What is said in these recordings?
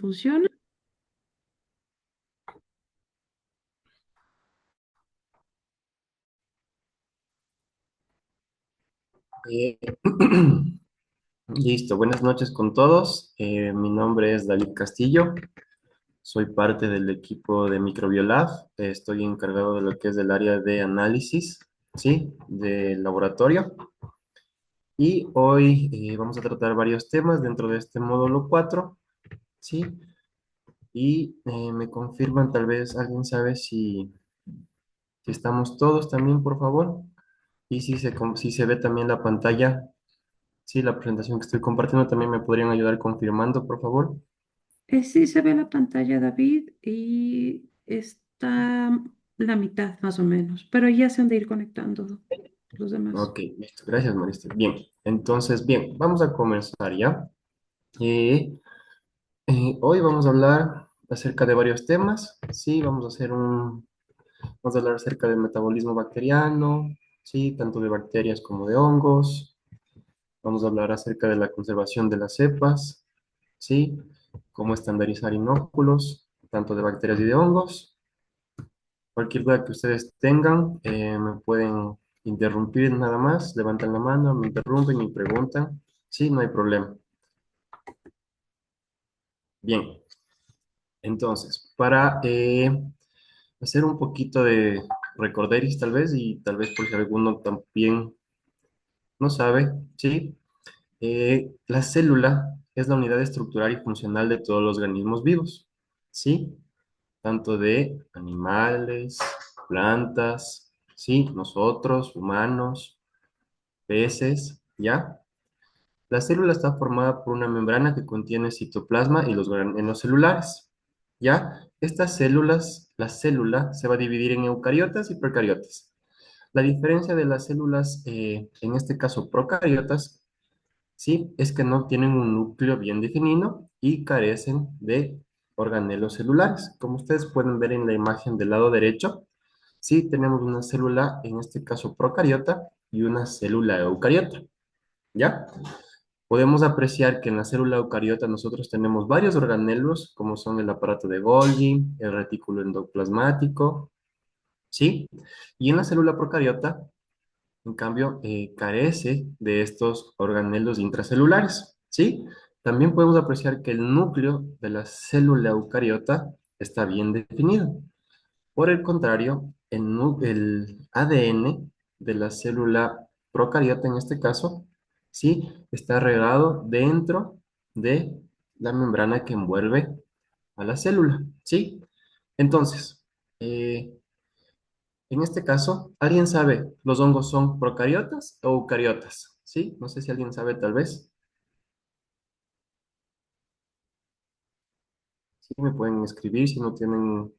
funciona. Eh, Listo, buenas noches con todos. Mi nombre es David Castillo, soy parte del equipo de Microbiolab. Estoy encargado de lo que es el área de análisis, ¿sí? De laboratorio. Y hoy vamos a tratar varios temas dentro de este módulo 4, ¿sí? Y me confirman, tal vez alguien sabe si estamos todos también, por favor. Y si se ve también la pantalla, sí, la presentación que estoy compartiendo, también me podrían ayudar confirmando, por favor. Sí se ve la pantalla, David, y está la mitad más o menos, pero ya se han de ir conectando los demás. Ok, listo. Gracias, Mariste. Bien, entonces, bien, vamos a comenzar ya. Eh, Hoy vamos a hablar acerca de varios temas. Sí, vamos a hablar acerca del metabolismo bacteriano, sí, tanto de bacterias como de hongos. Vamos a hablar acerca de la conservación de las cepas, sí, cómo estandarizar inóculos, tanto de bacterias y de hongos. Cualquier duda que ustedes tengan, me pueden interrumpir nada más, levantan la mano, me interrumpen y preguntan. Sí, no hay problema. Bien, entonces, para hacer un poquito de recorderis tal vez, y tal vez por si alguno también no sabe, ¿sí? La célula es la unidad estructural y funcional de todos los organismos vivos, ¿sí? Tanto de animales, plantas, ¿sí? Nosotros, humanos, peces, ¿ya? La célula está formada por una membrana que contiene citoplasma y los granulos celulares, ¿ya? Estas células, la célula se va a dividir en eucariotas y procariotas. La diferencia de las células, en este caso procariotas, ¿sí? Es que no tienen un núcleo bien definido y carecen de organelos celulares. Como ustedes pueden ver en la imagen del lado derecho, sí tenemos una célula, en este caso procariota, y una célula eucariota, ¿ya? Podemos apreciar que en la célula eucariota nosotros tenemos varios organelos, como son el aparato de Golgi, el retículo endoplasmático, ¿sí? Y en la célula procariota, en cambio, carece de estos organelos intracelulares, ¿sí? También podemos apreciar que el núcleo de la célula eucariota está bien definido. Por el contrario, el ADN de la célula procariota, en este caso, sí, está regado dentro de la membrana que envuelve a la célula, ¿sí? Entonces, eh, en este caso, ¿alguien sabe, los hongos son procariotas o eucariotas? ¿Sí? No sé si alguien sabe, tal vez. Sí, me pueden escribir si no tienen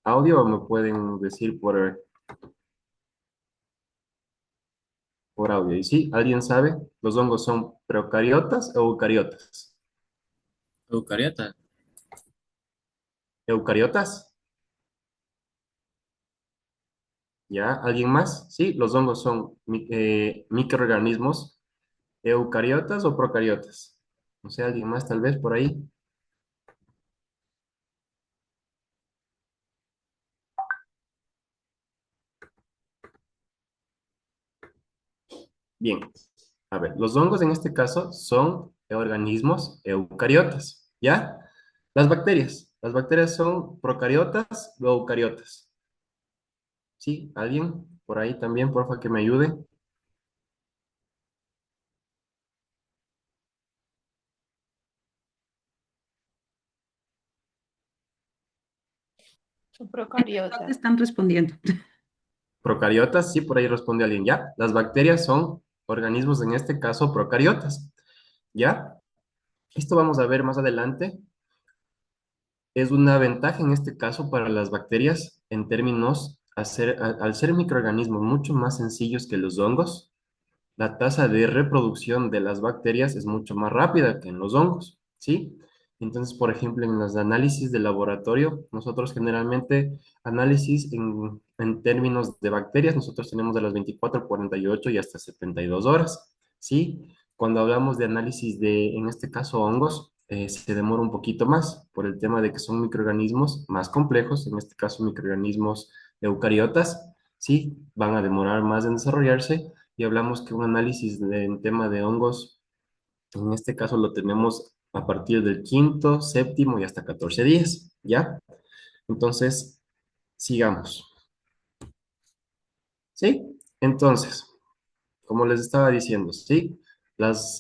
audio o me pueden decir por audio. Y sí, ¿alguien sabe? ¿Los hongos son procariotas o eucariotas? Eucariota. ¿Eucariotas? ¿Ya? ¿Alguien más? Sí, los hongos son microorganismos eucariotas o procariotas. No sé, ¿alguien más tal vez por ahí? Bien. A ver, los hongos en este caso son organismos eucariotas, ¿ya? Las bacterias son procariotas o eucariotas. ¿Sí? ¿Alguien por ahí también, porfa, que me ayude? Son No te procariotas. están respondiendo. Procariotas, sí, por ahí responde alguien, ¿ya? Las bacterias son organismos, en este caso, procariotas, ¿ya? Esto vamos a ver más adelante. Es una ventaja en este caso para las bacterias en términos, al ser microorganismos mucho más sencillos que los hongos, la tasa de reproducción de las bacterias es mucho más rápida que en los hongos, ¿sí? Entonces, por ejemplo, en los análisis de laboratorio, nosotros generalmente análisis en términos de bacterias, nosotros tenemos de las 24, 48 y hasta 72 horas, ¿sí? Cuando hablamos de análisis de, en este caso, hongos, se demora un poquito más por el tema de que son microorganismos más complejos, en este caso microorganismos eucariotas, sí, van a demorar más en desarrollarse y hablamos que un análisis en tema de hongos, en este caso lo tenemos a partir del quinto, séptimo y hasta 14 días, ¿ya? Entonces, sigamos, ¿sí? Entonces, como les estaba diciendo, ¿sí?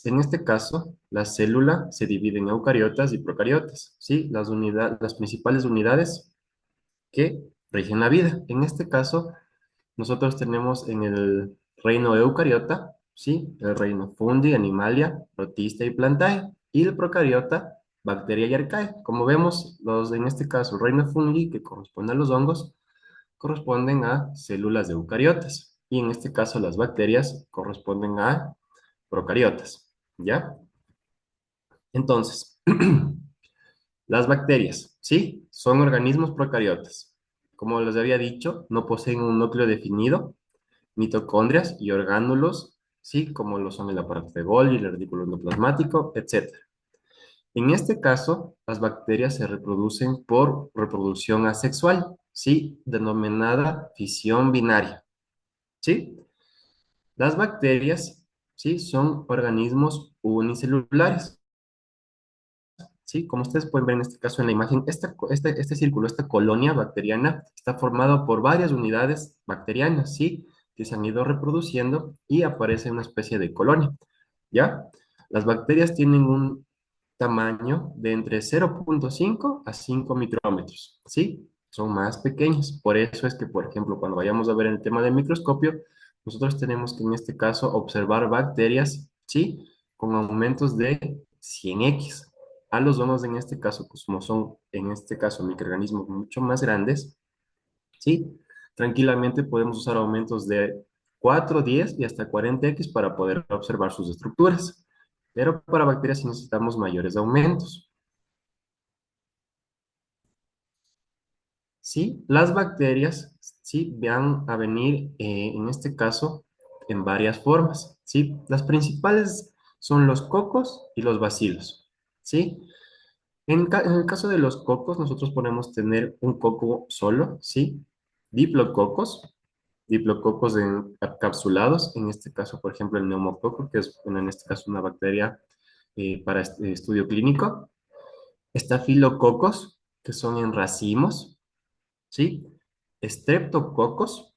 En este caso, la célula se divide en eucariotas y procariotas, ¿sí? Las principales unidades que rigen la vida. En este caso, nosotros tenemos en el reino eucariota, ¿sí? El reino Fundi, Animalia, Protista y Plantae. Y el procariota, Bacteria y Arcaea. Como vemos, en este caso, el reino Fungi, que corresponde a los hongos, corresponden a células de eucariotas. Y en este caso, las bacterias corresponden a procariotas, ¿ya? Entonces, las bacterias, ¿sí? Son organismos procariotas. Como les había dicho, no poseen un núcleo definido, mitocondrias y orgánulos, ¿sí? Como lo son el aparato de Golgi, el retículo endoplasmático, etc. En este caso, las bacterias se reproducen por reproducción asexual, ¿sí? Denominada fisión binaria, ¿sí? Las bacterias, ¿sí? Son organismos unicelulares. ¿Sí? Como ustedes pueden ver en este caso en la imagen, este círculo, esta colonia bacteriana, está formado por varias unidades bacterianas, ¿sí? Que se han ido reproduciendo y aparece una especie de colonia, ¿ya? Las bacterias tienen un tamaño de entre 0,5 a 5 micrómetros, ¿sí? Son más pequeñas. Por eso es que, por ejemplo, cuando vayamos a ver el tema del microscopio, nosotros tenemos que en este caso observar bacterias, ¿sí? Con aumentos de 100x. A los hongos en este caso, pues como son en este caso microorganismos mucho más grandes, ¿sí? Tranquilamente podemos usar aumentos de 4, 10 y hasta 40x para poder observar sus estructuras. Pero para bacterias sí necesitamos mayores aumentos. ¿Sí? Las bacterias, ¿sí? Van a venir, en este caso, en varias formas, ¿sí? Las principales son los cocos y los bacilos, ¿sí? En el caso de los cocos, nosotros podemos tener un coco solo, ¿sí? Diplococos, diplococos encapsulados, en este caso, por ejemplo, el neumococo, que es, bueno, en este caso, una bacteria para estudio clínico. Estafilococos, que son en racimos, ¿sí? Estreptococos,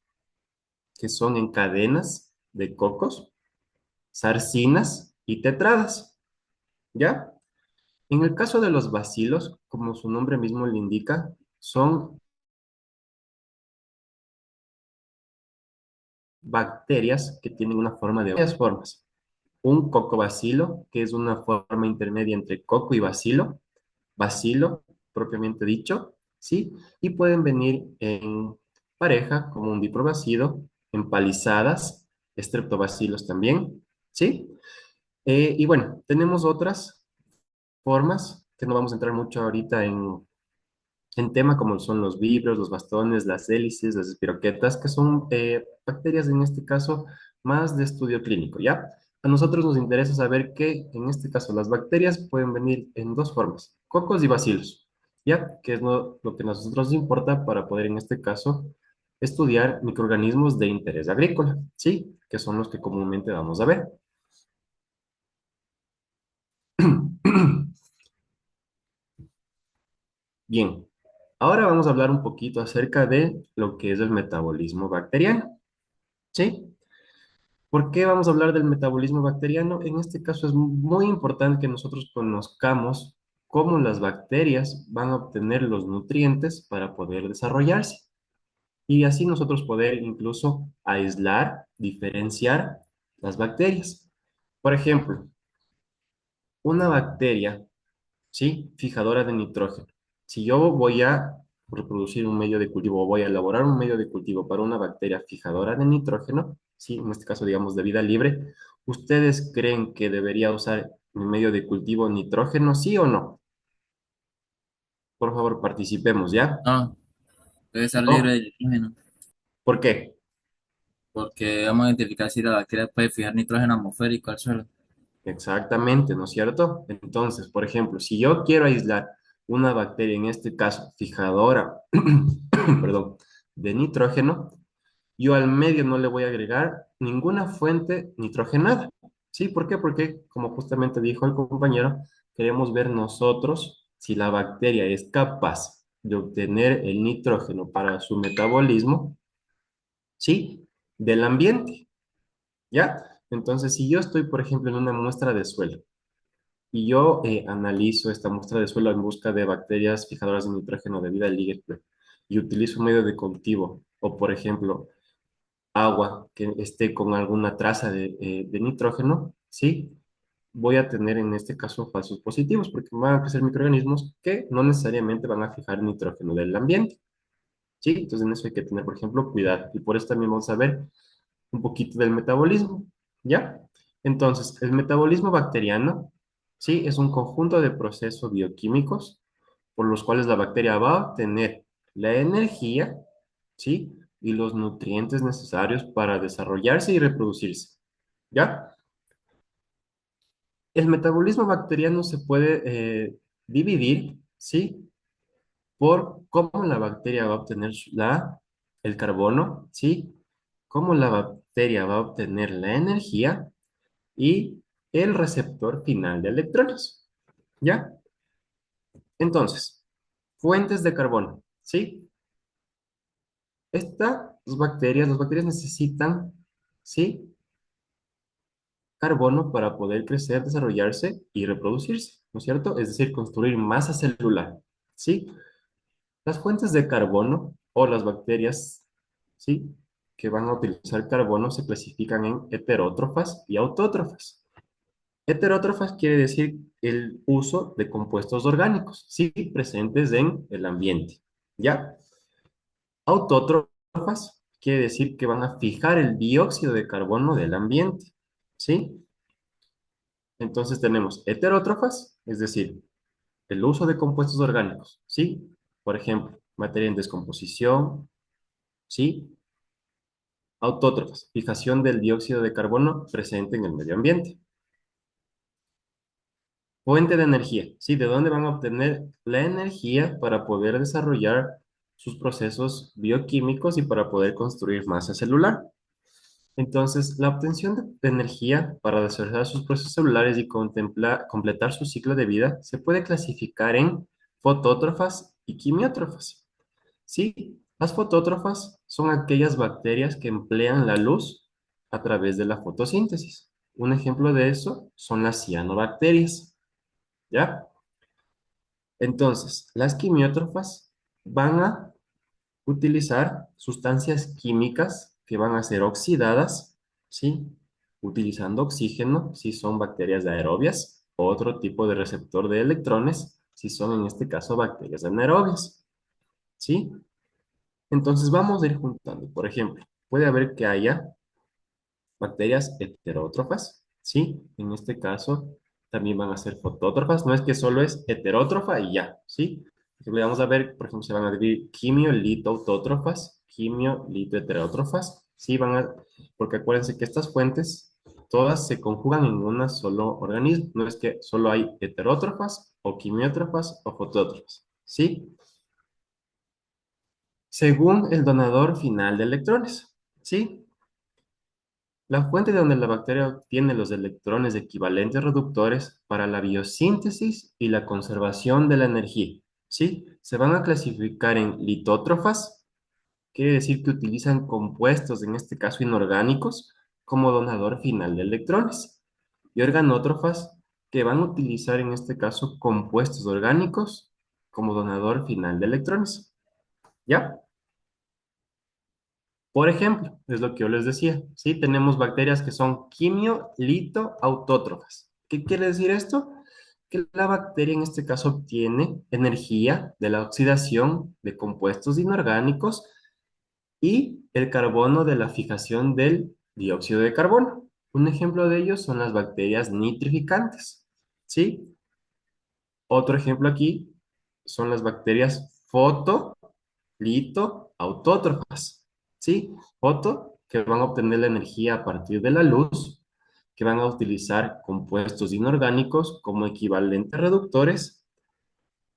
que son en cadenas de cocos. Sarcinas y tetradas, ¿ya? En el caso de los bacilos, como su nombre mismo le indica, son bacterias que tienen una forma de varias formas. Un cocobacilo, que es una forma intermedia entre coco y bacilo propiamente dicho, ¿sí? Y pueden venir en pareja, como un diprobacilo, empalizadas, estreptobacilos también, ¿sí? Y bueno, tenemos otras formas que no vamos a entrar mucho ahorita en tema, como son los vibros, los bastones, las hélices, las espiroquetas, que son bacterias en este caso más de estudio clínico, ¿ya? A nosotros nos interesa saber que en este caso las bacterias pueden venir en dos formas, cocos y bacilos, ¿ya? Que es lo que a nosotros nos importa para poder en este caso estudiar microorganismos de interés agrícola, ¿sí? Que son los que comúnmente vamos a ver. Bien, ahora vamos a hablar un poquito acerca de lo que es el metabolismo bacteriano, ¿sí? ¿Por qué vamos a hablar del metabolismo bacteriano? En este caso es muy importante que nosotros conozcamos cómo las bacterias van a obtener los nutrientes para poder desarrollarse. Y así nosotros poder incluso aislar, diferenciar las bacterias. Por ejemplo, una bacteria, ¿sí? Fijadora de nitrógeno. Si yo voy a reproducir un medio de cultivo, voy a elaborar un medio de cultivo para una bacteria fijadora de nitrógeno, ¿sí? En este caso, digamos, de vida libre, ¿ustedes creen que debería usar mi medio de cultivo nitrógeno, sí o no? Por favor, participemos, ¿ya? No, debe estar libre No. de nitrógeno, ¿Por qué? porque vamos a identificar si la bacteria puede fijar nitrógeno atmosférico al suelo. Exactamente, ¿no es cierto? Entonces, por ejemplo, si yo quiero aislar una bacteria, en este caso fijadora, perdón, de nitrógeno, yo al medio no le voy a agregar ninguna fuente nitrogenada. ¿Sí? ¿Por qué? Porque, como justamente dijo el compañero, queremos ver nosotros si la bacteria es capaz de obtener el nitrógeno para su metabolismo, ¿sí? Del ambiente, ¿ya? Entonces, si yo estoy, por ejemplo, en una muestra de suelo, y yo analizo esta muestra de suelo en busca de bacterias fijadoras de nitrógeno de vida libre y utilizo un medio de cultivo o, por ejemplo, agua que esté con alguna traza de nitrógeno, ¿sí? Voy a tener en este caso falsos positivos porque van a crecer microorganismos que no necesariamente van a fijar nitrógeno del ambiente, ¿sí? Entonces en eso hay que tener, por ejemplo, cuidado. Y por eso también vamos a ver un poquito del metabolismo, ¿ya? Entonces, el metabolismo bacteriano, ¿sí? Es un conjunto de procesos bioquímicos por los cuales la bacteria va a obtener la energía, ¿sí? Y los nutrientes necesarios para desarrollarse y reproducirse, ¿ya? El metabolismo bacteriano se puede dividir, ¿sí? Por cómo la bacteria va a obtener el carbono, ¿sí? Cómo la bacteria va a obtener la energía y el receptor final de electrones, ¿ya? Entonces, fuentes de carbono, ¿sí? Las bacterias necesitan, ¿sí? Carbono para poder crecer, desarrollarse y reproducirse, ¿no es cierto? Es decir, construir masa celular, ¿sí? Las fuentes de carbono o las bacterias, ¿sí? Que van a utilizar carbono se clasifican en heterótrofas y autótrofas. Heterótrofas quiere decir el uso de compuestos orgánicos, sí, presentes en el ambiente, ¿ya? Autótrofas quiere decir que van a fijar el dióxido de carbono del ambiente, ¿sí? Entonces tenemos heterótrofas, es decir, el uso de compuestos orgánicos, ¿sí? Por ejemplo, materia en descomposición, ¿sí? Autótrofas, fijación del dióxido de carbono presente en el medio ambiente. Fuente de energía, ¿sí? ¿De dónde van a obtener la energía para poder desarrollar sus procesos bioquímicos y para poder construir masa celular? Entonces, la obtención de energía para desarrollar sus procesos celulares y completar su ciclo de vida se puede clasificar en fotótrofas y quimiótrofas. Sí, las fotótrofas son aquellas bacterias que emplean la luz a través de la fotosíntesis. Un ejemplo de eso son las cianobacterias, ¿ya? Entonces, las quimiótrofas van a utilizar sustancias químicas que van a ser oxidadas, ¿sí? Utilizando oxígeno, si son bacterias aerobias, o otro tipo de receptor de electrones, si son en este caso bacterias anaerobias, ¿sí? Entonces vamos a ir juntando. Por ejemplo, puede haber que haya bacterias heterótrofas, ¿sí? En este caso también van a ser fotótrofas. No es que solo es heterótrofa y ya, ¿sí? Por ejemplo, vamos a ver, por ejemplo, se van a dividir quimio-lito-autótrofas, quimio-lito-heterótrofas, ¿sí? Porque acuérdense que estas fuentes todas se conjugan en un solo organismo. No es que solo hay heterótrofas o quimiótrofas o fotótrofas, ¿sí? Según el donador final de electrones, ¿sí? La fuente de donde la bacteria obtiene los electrones equivalentes reductores para la biosíntesis y la conservación de la energía, ¿sí? Se van a clasificar en litótrofas, quiere decir que utilizan compuestos, en este caso inorgánicos, como donador final de electrones, y organótrofas, que van a utilizar en este caso compuestos orgánicos como donador final de electrones, ¿ya? Por ejemplo, es lo que yo les decía, ¿sí? Tenemos bacterias que son quimio-lito-autótrofas. ¿Qué quiere decir esto? Que la bacteria en este caso obtiene energía de la oxidación de compuestos inorgánicos y el carbono de la fijación del dióxido de carbono. Un ejemplo de ello son las bacterias nitrificantes, ¿sí? Otro ejemplo aquí son las bacterias fotolitoautótrofas, ¿sí? Foto, que van a obtener la energía a partir de la luz, que van a utilizar compuestos inorgánicos como equivalentes reductores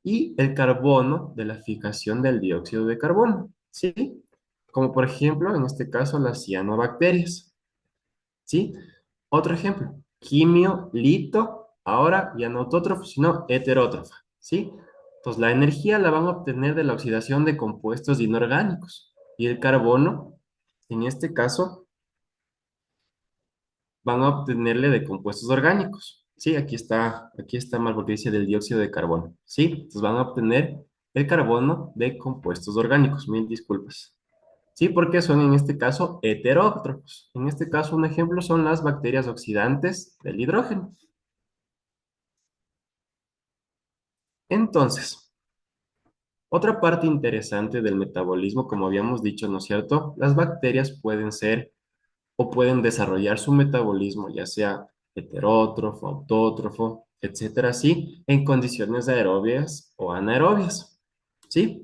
y el carbono de la fijación del dióxido de carbono, ¿sí? Como por ejemplo, en este caso, las cianobacterias, ¿sí? Otro ejemplo, quimio, lito, ahora ya no autótrofo, sino heterótrofa, ¿sí? Entonces, la energía la van a obtener de la oxidación de compuestos inorgánicos y el carbono, en este caso, van a obtenerle de compuestos orgánicos. Sí, aquí está mal porque dice del dióxido de carbono. Sí, entonces van a obtener el carbono de compuestos orgánicos. Mil disculpas. Sí, porque son en este caso heterótrofos. En este caso, un ejemplo son las bacterias oxidantes del hidrógeno. Entonces, otra parte interesante del metabolismo, como habíamos dicho, ¿no es cierto? Las bacterias pueden ser o pueden desarrollar su metabolismo, ya sea heterótrofo, autótrofo, etcétera, así, en condiciones aerobias o anaerobias, ¿sí?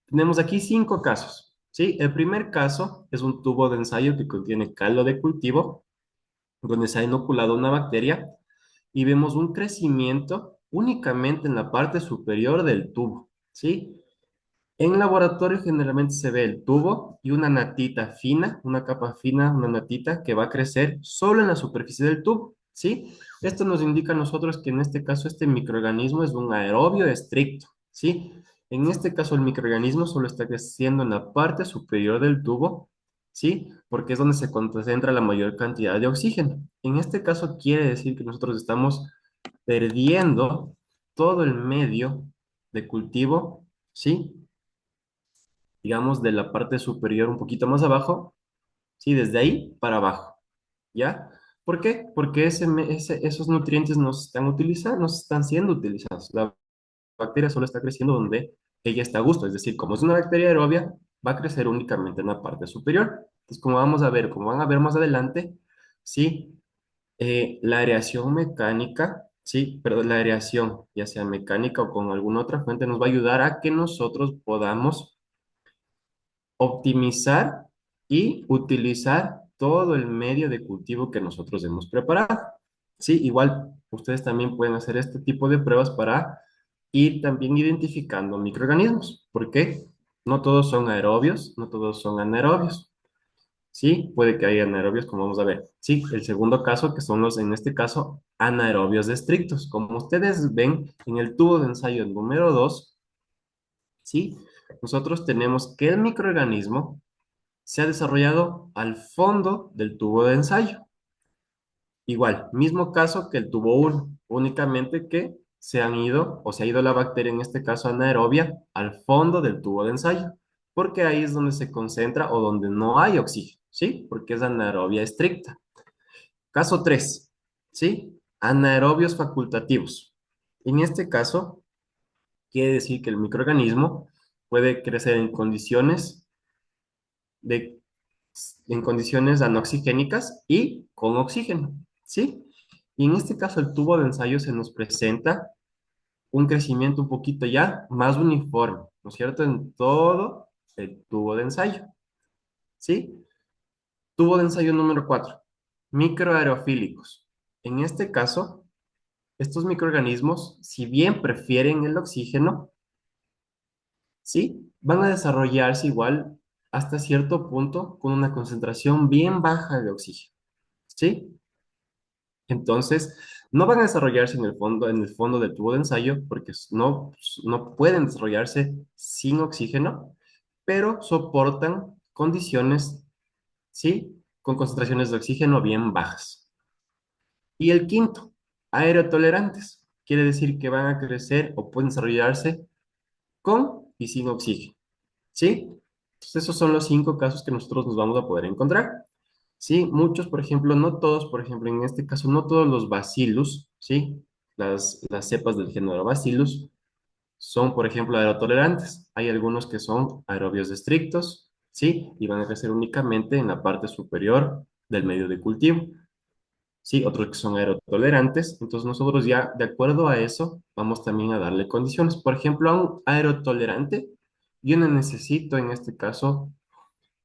Tenemos aquí 5 casos, ¿sí? El primer caso es un tubo de ensayo que contiene caldo de cultivo, donde se ha inoculado una bacteria y vemos un crecimiento únicamente en la parte superior del tubo, ¿sí? En laboratorio generalmente se ve el tubo y una natita fina, una capa fina, una natita que va a crecer solo en la superficie del tubo, ¿sí? Esto nos indica a nosotros que en este caso este microorganismo es un aerobio estricto, ¿sí? En este caso el microorganismo solo está creciendo en la parte superior del tubo, ¿sí? Porque es donde se concentra la mayor cantidad de oxígeno. En este caso quiere decir que nosotros estamos perdiendo todo el medio de cultivo, ¿sí? Digamos, de la parte superior un poquito más abajo, ¿sí? Desde ahí para abajo, ¿ya? ¿Por qué? Porque esos nutrientes no se están utilizando, no se están siendo utilizados. La bacteria solo está creciendo donde ella está a gusto, es decir, como es una bacteria aerobia, va a crecer únicamente en la parte superior. Entonces, como vamos a ver, como van a ver más adelante, ¿sí? La aireación mecánica, ¿sí? Perdón, la aireación, ya sea mecánica o con alguna otra fuente, nos va a ayudar a que nosotros podamos optimizar y utilizar todo el medio de cultivo que nosotros hemos preparado. Sí, igual ustedes también pueden hacer este tipo de pruebas para ir también identificando microorganismos. ¿Por qué? No todos son aerobios, no todos son anaerobios. Sí, puede que haya anaerobios, como vamos a ver. Sí, el segundo caso, que son los, en este caso, anaerobios estrictos. Como ustedes ven en el tubo de ensayo número 2, ¿sí? Nosotros tenemos que el microorganismo se ha desarrollado al fondo del tubo de ensayo. Igual, mismo caso que el tubo 1, únicamente que se han ido, o se ha ido la bacteria, en este caso anaerobia, al fondo del tubo de ensayo, porque ahí es donde se concentra o donde no hay oxígeno, ¿sí? Porque es anaerobia estricta. Caso 3, ¿sí? Anaerobios facultativos. En este caso, quiere decir que el microorganismo puede crecer de en condiciones anoxigénicas y con oxígeno, ¿sí? Y en este caso el tubo de ensayo se nos presenta un crecimiento un poquito ya más uniforme, ¿no es cierto? En todo el tubo de ensayo, ¿sí? Tubo de ensayo número 4, microaerofílicos. En este caso, estos microorganismos, si bien prefieren el oxígeno, ¿sí? Van a desarrollarse igual hasta cierto punto con una concentración bien baja de oxígeno, ¿sí? Entonces, no van a desarrollarse en el fondo del tubo de ensayo porque no pueden desarrollarse sin oxígeno, pero soportan condiciones, ¿sí? Con concentraciones de oxígeno bien bajas. Y el quinto, aerotolerantes. Quiere decir que van a crecer o pueden desarrollarse con y sin oxígeno, ¿sí? Entonces, esos son los 5 casos que nosotros nos vamos a poder encontrar. Sí, muchos, por ejemplo, no todos, por ejemplo, en este caso, no todos los bacillus, ¿sí? Las cepas del género Bacillus son, por ejemplo, aerotolerantes. Hay algunos que son aerobios estrictos, ¿sí? Y van a crecer únicamente en la parte superior del medio de cultivo, ¿sí? Otros que son aerotolerantes. Entonces, nosotros ya, de acuerdo a eso, vamos también a darle condiciones. Por ejemplo, a un aerotolerante, yo no necesito, en este caso,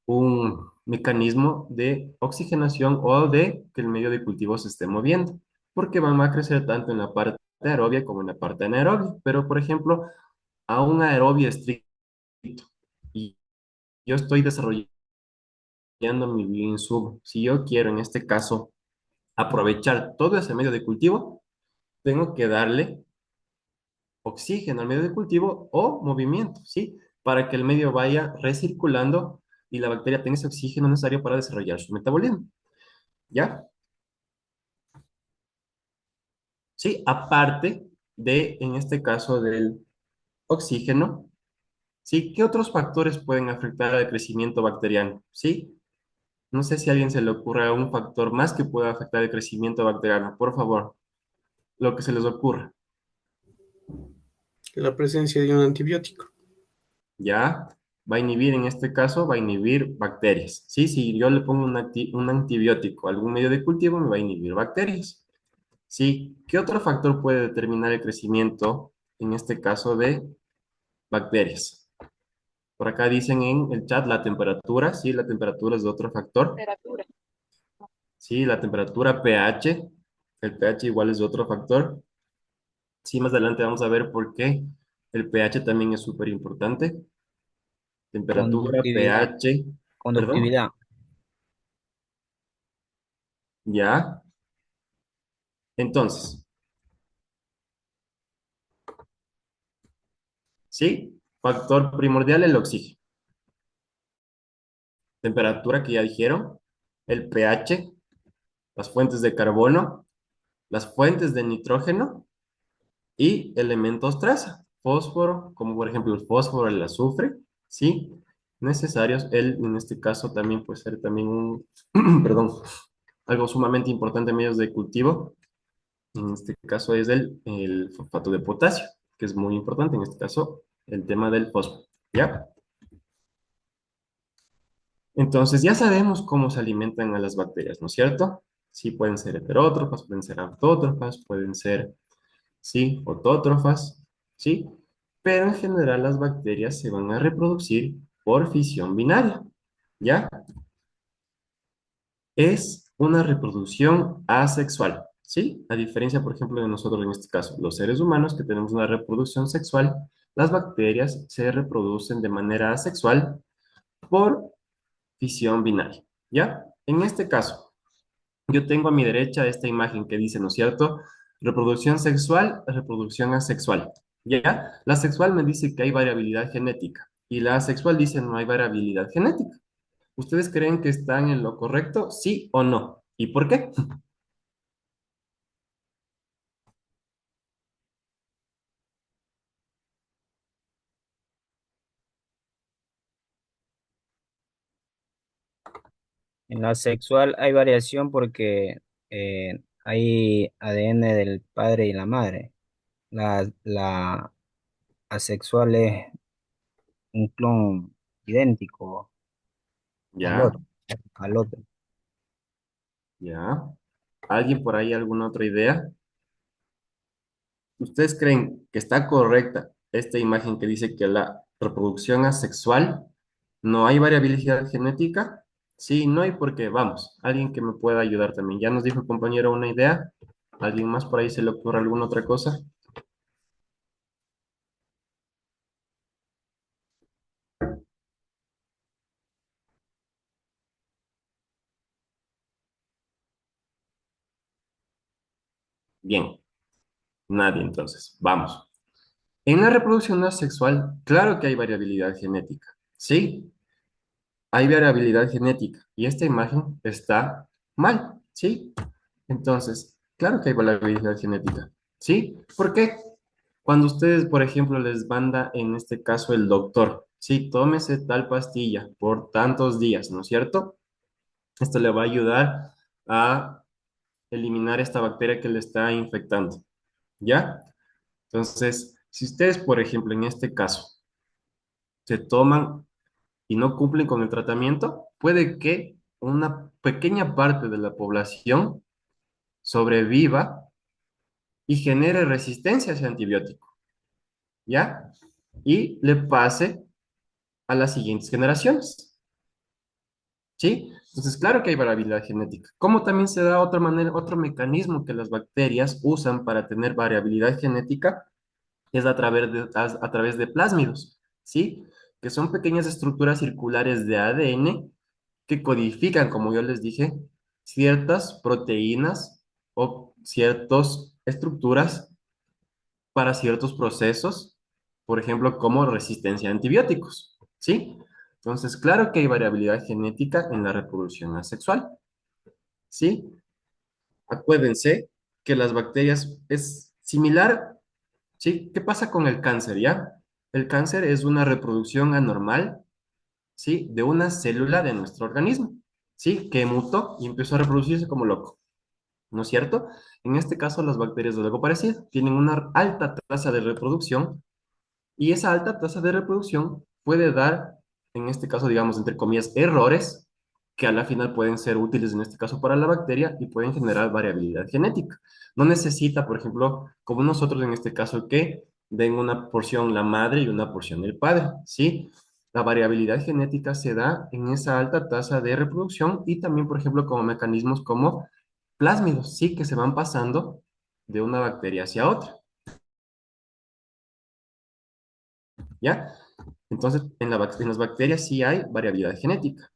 un mecanismo de oxigenación o de que el medio de cultivo se esté moviendo, porque van a crecer tanto en la parte aerobia como en la parte anaerobia. Pero, por ejemplo, a un aerobio estricto, y yo estoy desarrollando mi bioinsumo, si yo quiero en este caso aprovechar todo ese medio de cultivo, tengo que darle oxígeno al medio de cultivo o movimiento, ¿sí? Para que el medio vaya recirculando y la bacteria tenga ese oxígeno necesario para desarrollar su metabolismo, ¿ya? Sí, aparte de, en este caso, del oxígeno, ¿sí? ¿Qué otros factores pueden afectar al crecimiento bacteriano? ¿Sí? No sé si a alguien se le ocurra un factor más que pueda afectar el crecimiento bacteriano. Por favor, lo que se les ocurra. La presencia de un antibiótico. ¿Ya? Va a inhibir, en este caso, va a inhibir bacterias. Sí, si yo le pongo un antibiótico a algún medio de cultivo, me va a inhibir bacterias. Sí, ¿qué otro factor puede determinar el crecimiento, en este caso, de bacterias? Por acá dicen en el chat la temperatura, sí, la temperatura es otro factor. Sí, la temperatura pH, el pH igual es otro factor. Sí, más adelante vamos a ver por qué el pH también es súper importante. Temperatura, Conductividad, pH, perdón, conductividad. ya. Entonces, sí, factor primordial el oxígeno. Temperatura que ya dijeron, el pH, las fuentes de carbono, las fuentes de nitrógeno y elementos traza, fósforo, como por ejemplo el fósforo, el azufre, ¿sí? Necesarios. En este caso también puede ser también un, perdón, algo sumamente importante en medios de cultivo. En este caso es el fosfato de potasio, que es muy importante. En este caso, el tema del fósforo, ¿ya? Entonces ya sabemos cómo se alimentan a las bacterias, ¿no es cierto? Sí, pueden ser heterótrofas, pueden ser autótrofas, pueden ser, sí, autótrofas, ¿sí? Pero en general las bacterias se van a reproducir por fisión binaria, ¿ya? Es una reproducción asexual, ¿sí? A diferencia, por ejemplo, de nosotros en este caso, los seres humanos que tenemos una reproducción sexual, las bacterias se reproducen de manera asexual por fisión binaria, ¿ya? En este caso, yo tengo a mi derecha esta imagen que dice, ¿no es cierto? Reproducción sexual, reproducción asexual, ¿ya? La sexual me dice que hay variabilidad genética y la asexual dice no hay variabilidad genética. ¿Ustedes creen que están en lo correcto? ¿Sí o no? ¿Y por qué? En la sexual hay variación porque hay ADN del padre y la madre. La asexual es un clon idéntico al Ya, otro, al otro. ya. ¿Alguien por ahí alguna otra idea? ¿Ustedes creen que está correcta esta imagen que dice que la reproducción asexual no hay variabilidad genética? Sí, no hay porque, vamos, alguien que me pueda ayudar también. Ya nos dijo el compañero una idea. ¿Alguien más por ahí se le ocurre alguna otra cosa? Bien, nadie entonces. Vamos. En la reproducción asexual, claro que hay variabilidad genética. Sí, hay variabilidad genética y esta imagen está mal. Sí, entonces, claro que hay variabilidad genética. ¿Sí? ¿Por qué? Cuando ustedes, por ejemplo, les manda en este caso el doctor, sí, tómese tal pastilla por tantos días, ¿no es cierto? Esto le va a ayudar a eliminar esta bacteria que le está infectando, ¿ya? Entonces, si ustedes, por ejemplo, en este caso, se toman y no cumplen con el tratamiento, puede que una pequeña parte de la población sobreviva y genere resistencia a ese antibiótico, ¿ya? Y le pase a las siguientes generaciones. ¿sí? Entonces, claro que hay variabilidad genética. ¿Cómo también se da otra manera, otro mecanismo que las bacterias usan para tener variabilidad genética? Es a través de plásmidos, ¿sí? Que son pequeñas estructuras circulares de ADN que codifican, como yo les dije, ciertas proteínas o ciertas estructuras para ciertos procesos, por ejemplo, como resistencia a antibióticos, ¿sí? Entonces, claro que hay variabilidad genética en la reproducción asexual, ¿sí? Acuérdense que las bacterias es similar, ¿sí? ¿Qué pasa con el cáncer, ya? El cáncer es una reproducción anormal, ¿sí? De una célula de nuestro organismo, ¿sí? Que mutó y empezó a reproducirse como loco, ¿no es cierto? En este caso, las bacterias de algo parecido tienen una alta tasa de reproducción y esa alta tasa de reproducción puede dar, en este caso, digamos, entre comillas, errores que a la final pueden ser útiles, en este caso, para la bacteria y pueden generar variabilidad genética. No necesita, por ejemplo, como nosotros en este caso, que den una porción la madre y una porción el padre, ¿sí? La variabilidad genética se da en esa alta tasa de reproducción y también, por ejemplo, como mecanismos como plásmidos, ¿sí? Que se van pasando de una bacteria hacia otra, ¿ya? Entonces, en las bacterias sí hay variabilidad genética.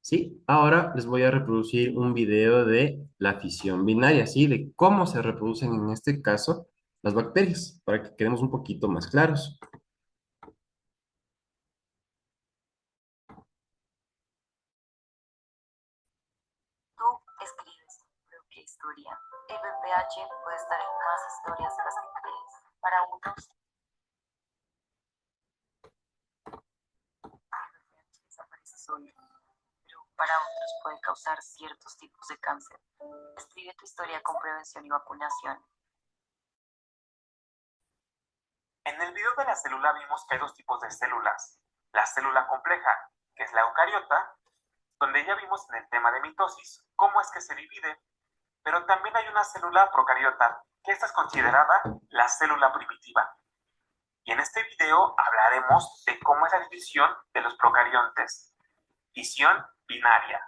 ¿Sí? Ahora les voy a reproducir un video de la fisión binaria, ¿sí? De cómo se reproducen en este caso las bacterias, para que quedemos un poquito más claros. Tú escribes tu propia historia. El VPH puede estar en más historias de las que crees. Para unos, el VPH desaparece solo, pero para otros puede causar ciertos tipos de cáncer. Escribe tu historia con prevención y vacunación. En el video de la célula vimos que hay dos tipos de células. La célula compleja, que es la eucariota, donde ya vimos en el tema de mitosis cómo es que se divide, pero también hay una célula procariota, que esta es considerada la célula primitiva. Y en este video hablaremos de cómo es la división de los procariontes. Fisión binaria.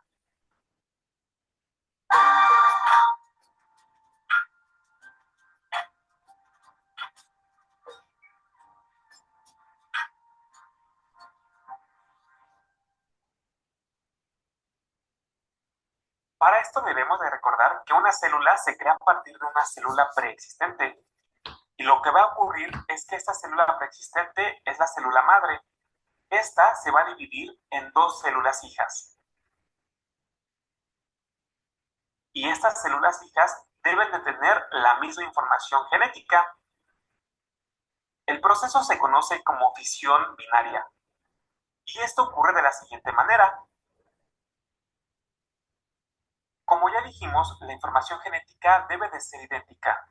Para esto debemos de recordar que una célula se crea a partir de una célula preexistente. Y lo que va a ocurrir es que esta célula preexistente es la célula madre. Esta se va a dividir en dos células hijas. Y estas células hijas deben de tener la misma información genética. El proceso se conoce como fisión binaria. Y esto ocurre de la siguiente manera. Como ya dijimos, la información genética debe de ser idéntica.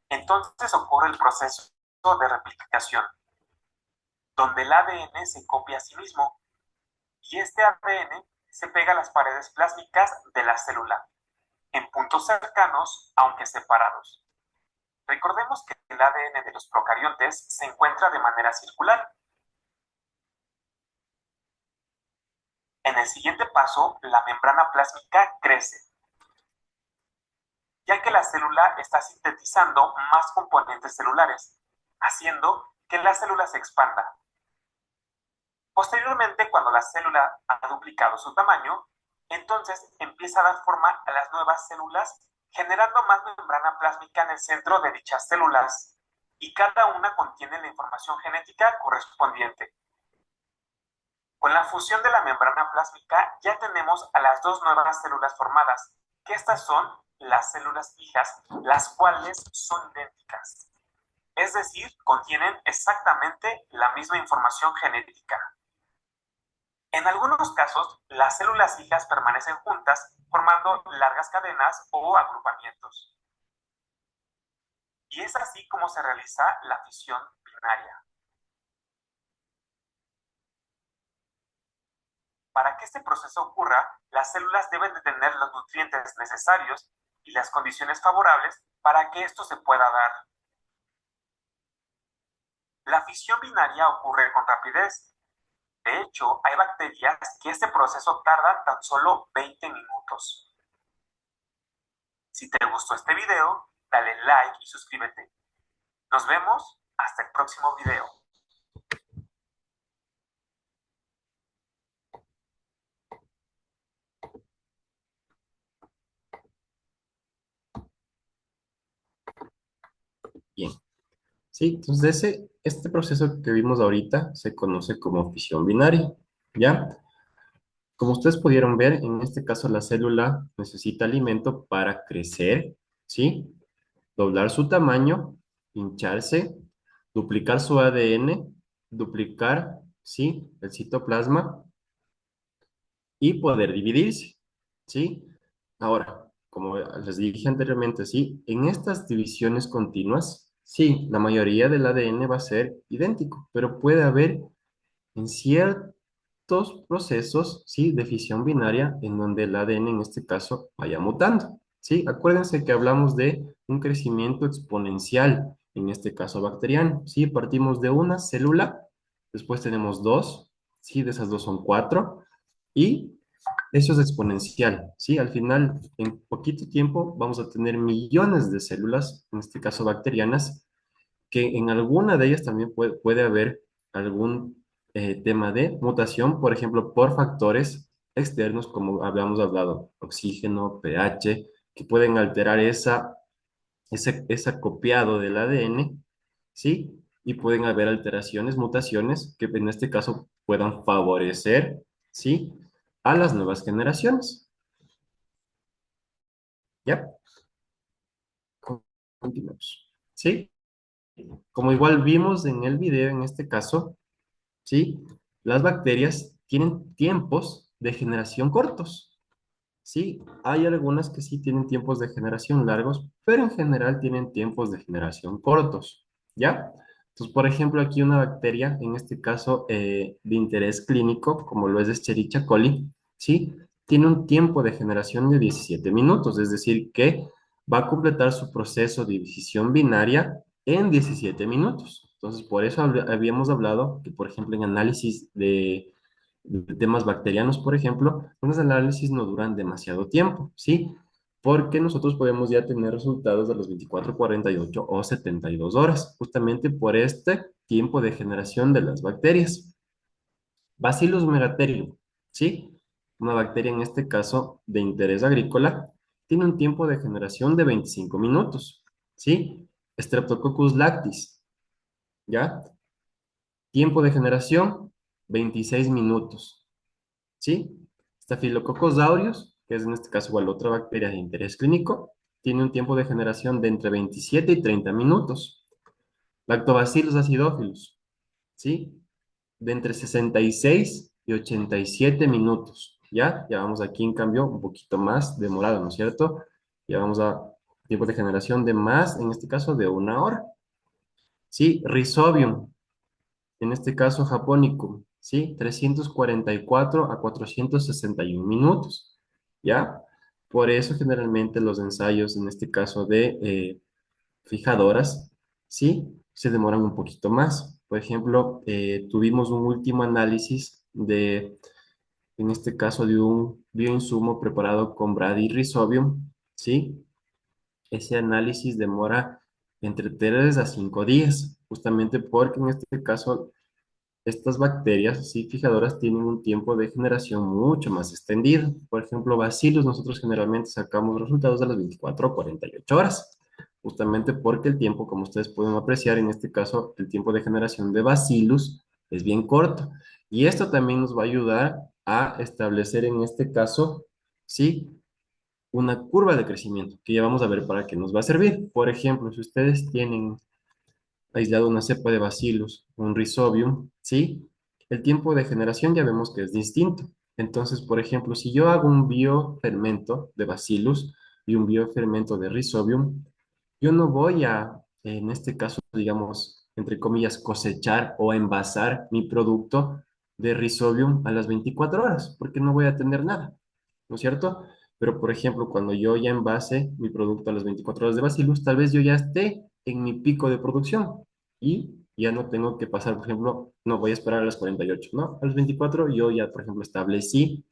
Entonces ocurre el proceso de replicación, donde el ADN se copia a sí mismo y este ADN se pega a las paredes plásmicas de la célula, en puntos cercanos, aunque separados. Recordemos que el ADN de los procariontes se encuentra de manera circular. En el siguiente paso, la membrana plásmica crece, ya que la célula está sintetizando más componentes celulares, haciendo que la célula se expanda. Posteriormente, cuando la célula ha duplicado su tamaño, entonces empieza a dar forma a las nuevas células, generando más membrana plásmica en el centro de dichas células, y cada una contiene la información genética correspondiente. Con la fusión de la membrana plásmica ya tenemos a las dos nuevas células formadas, que estas son las células hijas, las cuales son idénticas. Es decir, contienen exactamente la misma información genética. En algunos casos, las células hijas permanecen juntas, formando largas cadenas o agrupamientos. Y es así como se realiza la fisión binaria. Para que este proceso ocurra, las células deben de tener los nutrientes necesarios y las condiciones favorables para que esto se pueda dar. La fisión binaria ocurre con rapidez, De hecho, hay bacterias que este proceso tarda tan solo 20 minutos. Si te gustó este video, dale like y suscríbete. Nos vemos hasta el próximo video. Bien. Sí, entonces este proceso que vimos ahorita se conoce como fisión binaria, ¿ya? Como ustedes pudieron ver, en este caso la célula necesita alimento para crecer, ¿sí? Doblar su tamaño, hincharse, duplicar su ADN, duplicar, ¿sí? El citoplasma y poder dividirse, ¿sí? Ahora, como les dije anteriormente, ¿sí? En estas divisiones continuas, sí, la mayoría del ADN va a ser idéntico, pero puede haber en ciertos procesos, ¿sí? De fisión binaria en donde el ADN en este caso vaya mutando, ¿sí? Acuérdense que hablamos de un crecimiento exponencial, en este caso bacteriano, ¿sí? Partimos de una célula, después tenemos dos, ¿sí? De esas dos son cuatro, y eso es exponencial, ¿sí? Al final, en poquito tiempo, vamos a tener millones de células, en este caso bacterianas, que en alguna de ellas también puede haber algún tema de mutación, por ejemplo, por factores externos, como habíamos hablado, oxígeno, pH, que pueden alterar ese copiado del ADN, ¿sí? Y pueden haber alteraciones, mutaciones, que en este caso puedan favorecer, ¿sí? A las nuevas generaciones. ¿Ya? Continuamos. ¿Sí? Como igual vimos en el video, en este caso, ¿sí? Las bacterias tienen tiempos de generación cortos, ¿sí? Hay algunas que sí tienen tiempos de generación largos, pero en general tienen tiempos de generación cortos, ¿ya? Entonces, por ejemplo, aquí una bacteria, en este caso de interés clínico, como lo es Escherichia coli, ¿sí? Tiene un tiempo de generación de 17 minutos, es decir, que va a completar su proceso de división binaria en 17 minutos. Entonces, por eso habíamos hablado que, por ejemplo, en análisis de temas bacterianos, por ejemplo, unos análisis no duran demasiado tiempo, ¿sí? Porque nosotros podemos ya tener resultados de los 24, 48 o 72 horas, justamente por este tiempo de generación de las bacterias. Bacillus megaterium, ¿sí? Una bacteria en este caso de interés agrícola, tiene un tiempo de generación de 25 minutos, ¿sí? Streptococcus lactis, ¿ya? Tiempo de generación, 26 minutos. ¿Sí? Staphylococcus aureus, que es en este caso igual otra bacteria de interés clínico, tiene un tiempo de generación de entre 27 y 30 minutos. Lactobacillus acidophilus, ¿sí? De entre 66 y 87 minutos. ¿Ya? Ya vamos aquí en cambio un poquito más demorado, ¿no es cierto? Ya vamos a tiempo de generación de más, en este caso de una hora. ¿Sí? Rhizobium, en este caso Japonicum, ¿sí? 344 a 461 minutos, ¿ya? Por eso generalmente los ensayos, en este caso de fijadoras, ¿sí? Se demoran un poquito más. Por ejemplo, tuvimos un último análisis en este caso, de un bioinsumo preparado con bradyrhizobium, ¿sí? Ese análisis demora entre 3 a 5 días, justamente porque en este caso estas bacterias, sí, fijadoras, tienen un tiempo de generación mucho más extendido. Por ejemplo, Bacillus, nosotros generalmente sacamos resultados a las 24 o 48 horas, justamente porque el tiempo, como ustedes pueden apreciar, en este caso, el tiempo de generación de Bacillus es bien corto. Y esto también nos va a ayudar a establecer, en este caso, sí, una curva de crecimiento, que ya vamos a ver para qué nos va a servir. Por ejemplo, si ustedes tienen aislado una cepa de Bacillus, un Rhizobium, ¿sí? El tiempo de generación ya vemos que es distinto. Entonces, por ejemplo, si yo hago un biofermento de Bacillus y un biofermento de Rhizobium, yo no voy a, en este caso, digamos, entre comillas, cosechar o envasar mi producto de Rhizobium a las 24 horas, porque no voy a tener nada, ¿no es cierto? Pero, por ejemplo, cuando yo ya envase mi producto a las 24 horas de Bacillus, tal vez yo ya esté en mi pico de producción y Ya no tengo que pasar, por ejemplo, no voy a esperar a las 48, ¿no? A las 24 yo ya, por ejemplo, establecí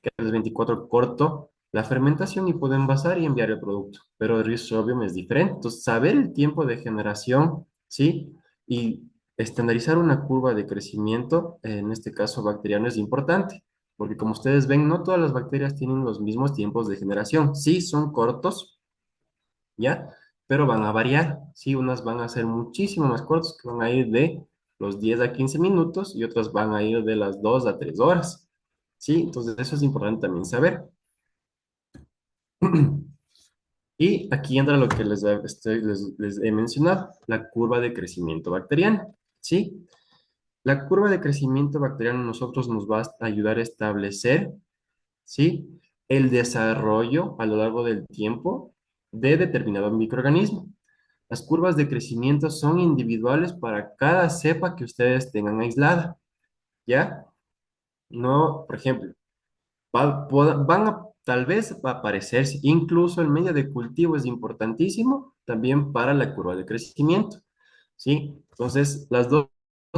que a las 24 corto la fermentación y puedo envasar y enviar el producto. Pero el Rizzobium es diferente. Entonces, saber el tiempo de generación, ¿sí? Y estandarizar una curva de crecimiento, en este caso bacteriano, es importante. Porque como ustedes ven, no todas las bacterias tienen los mismos tiempos de generación. Sí, son cortos, ¿ya? Pero van a variar, ¿sí? Unas van a ser muchísimo más cortos, que van a ir de los 10 a 15 minutos y otras van a ir de las 2 a 3 horas, ¿sí? Entonces eso es importante también saber. Y aquí entra lo que les he mencionado, la curva de crecimiento bacteriano, ¿sí? La curva de crecimiento bacteriano a nosotros nos va a ayudar a establecer, ¿sí? El desarrollo a lo largo del tiempo de determinado microorganismo. Las curvas de crecimiento son individuales para cada cepa que ustedes tengan aislada, ¿ya? No, por ejemplo, van a tal vez va a parecerse, incluso el medio de cultivo es importantísimo también para la curva de crecimiento, ¿sí? Entonces, dos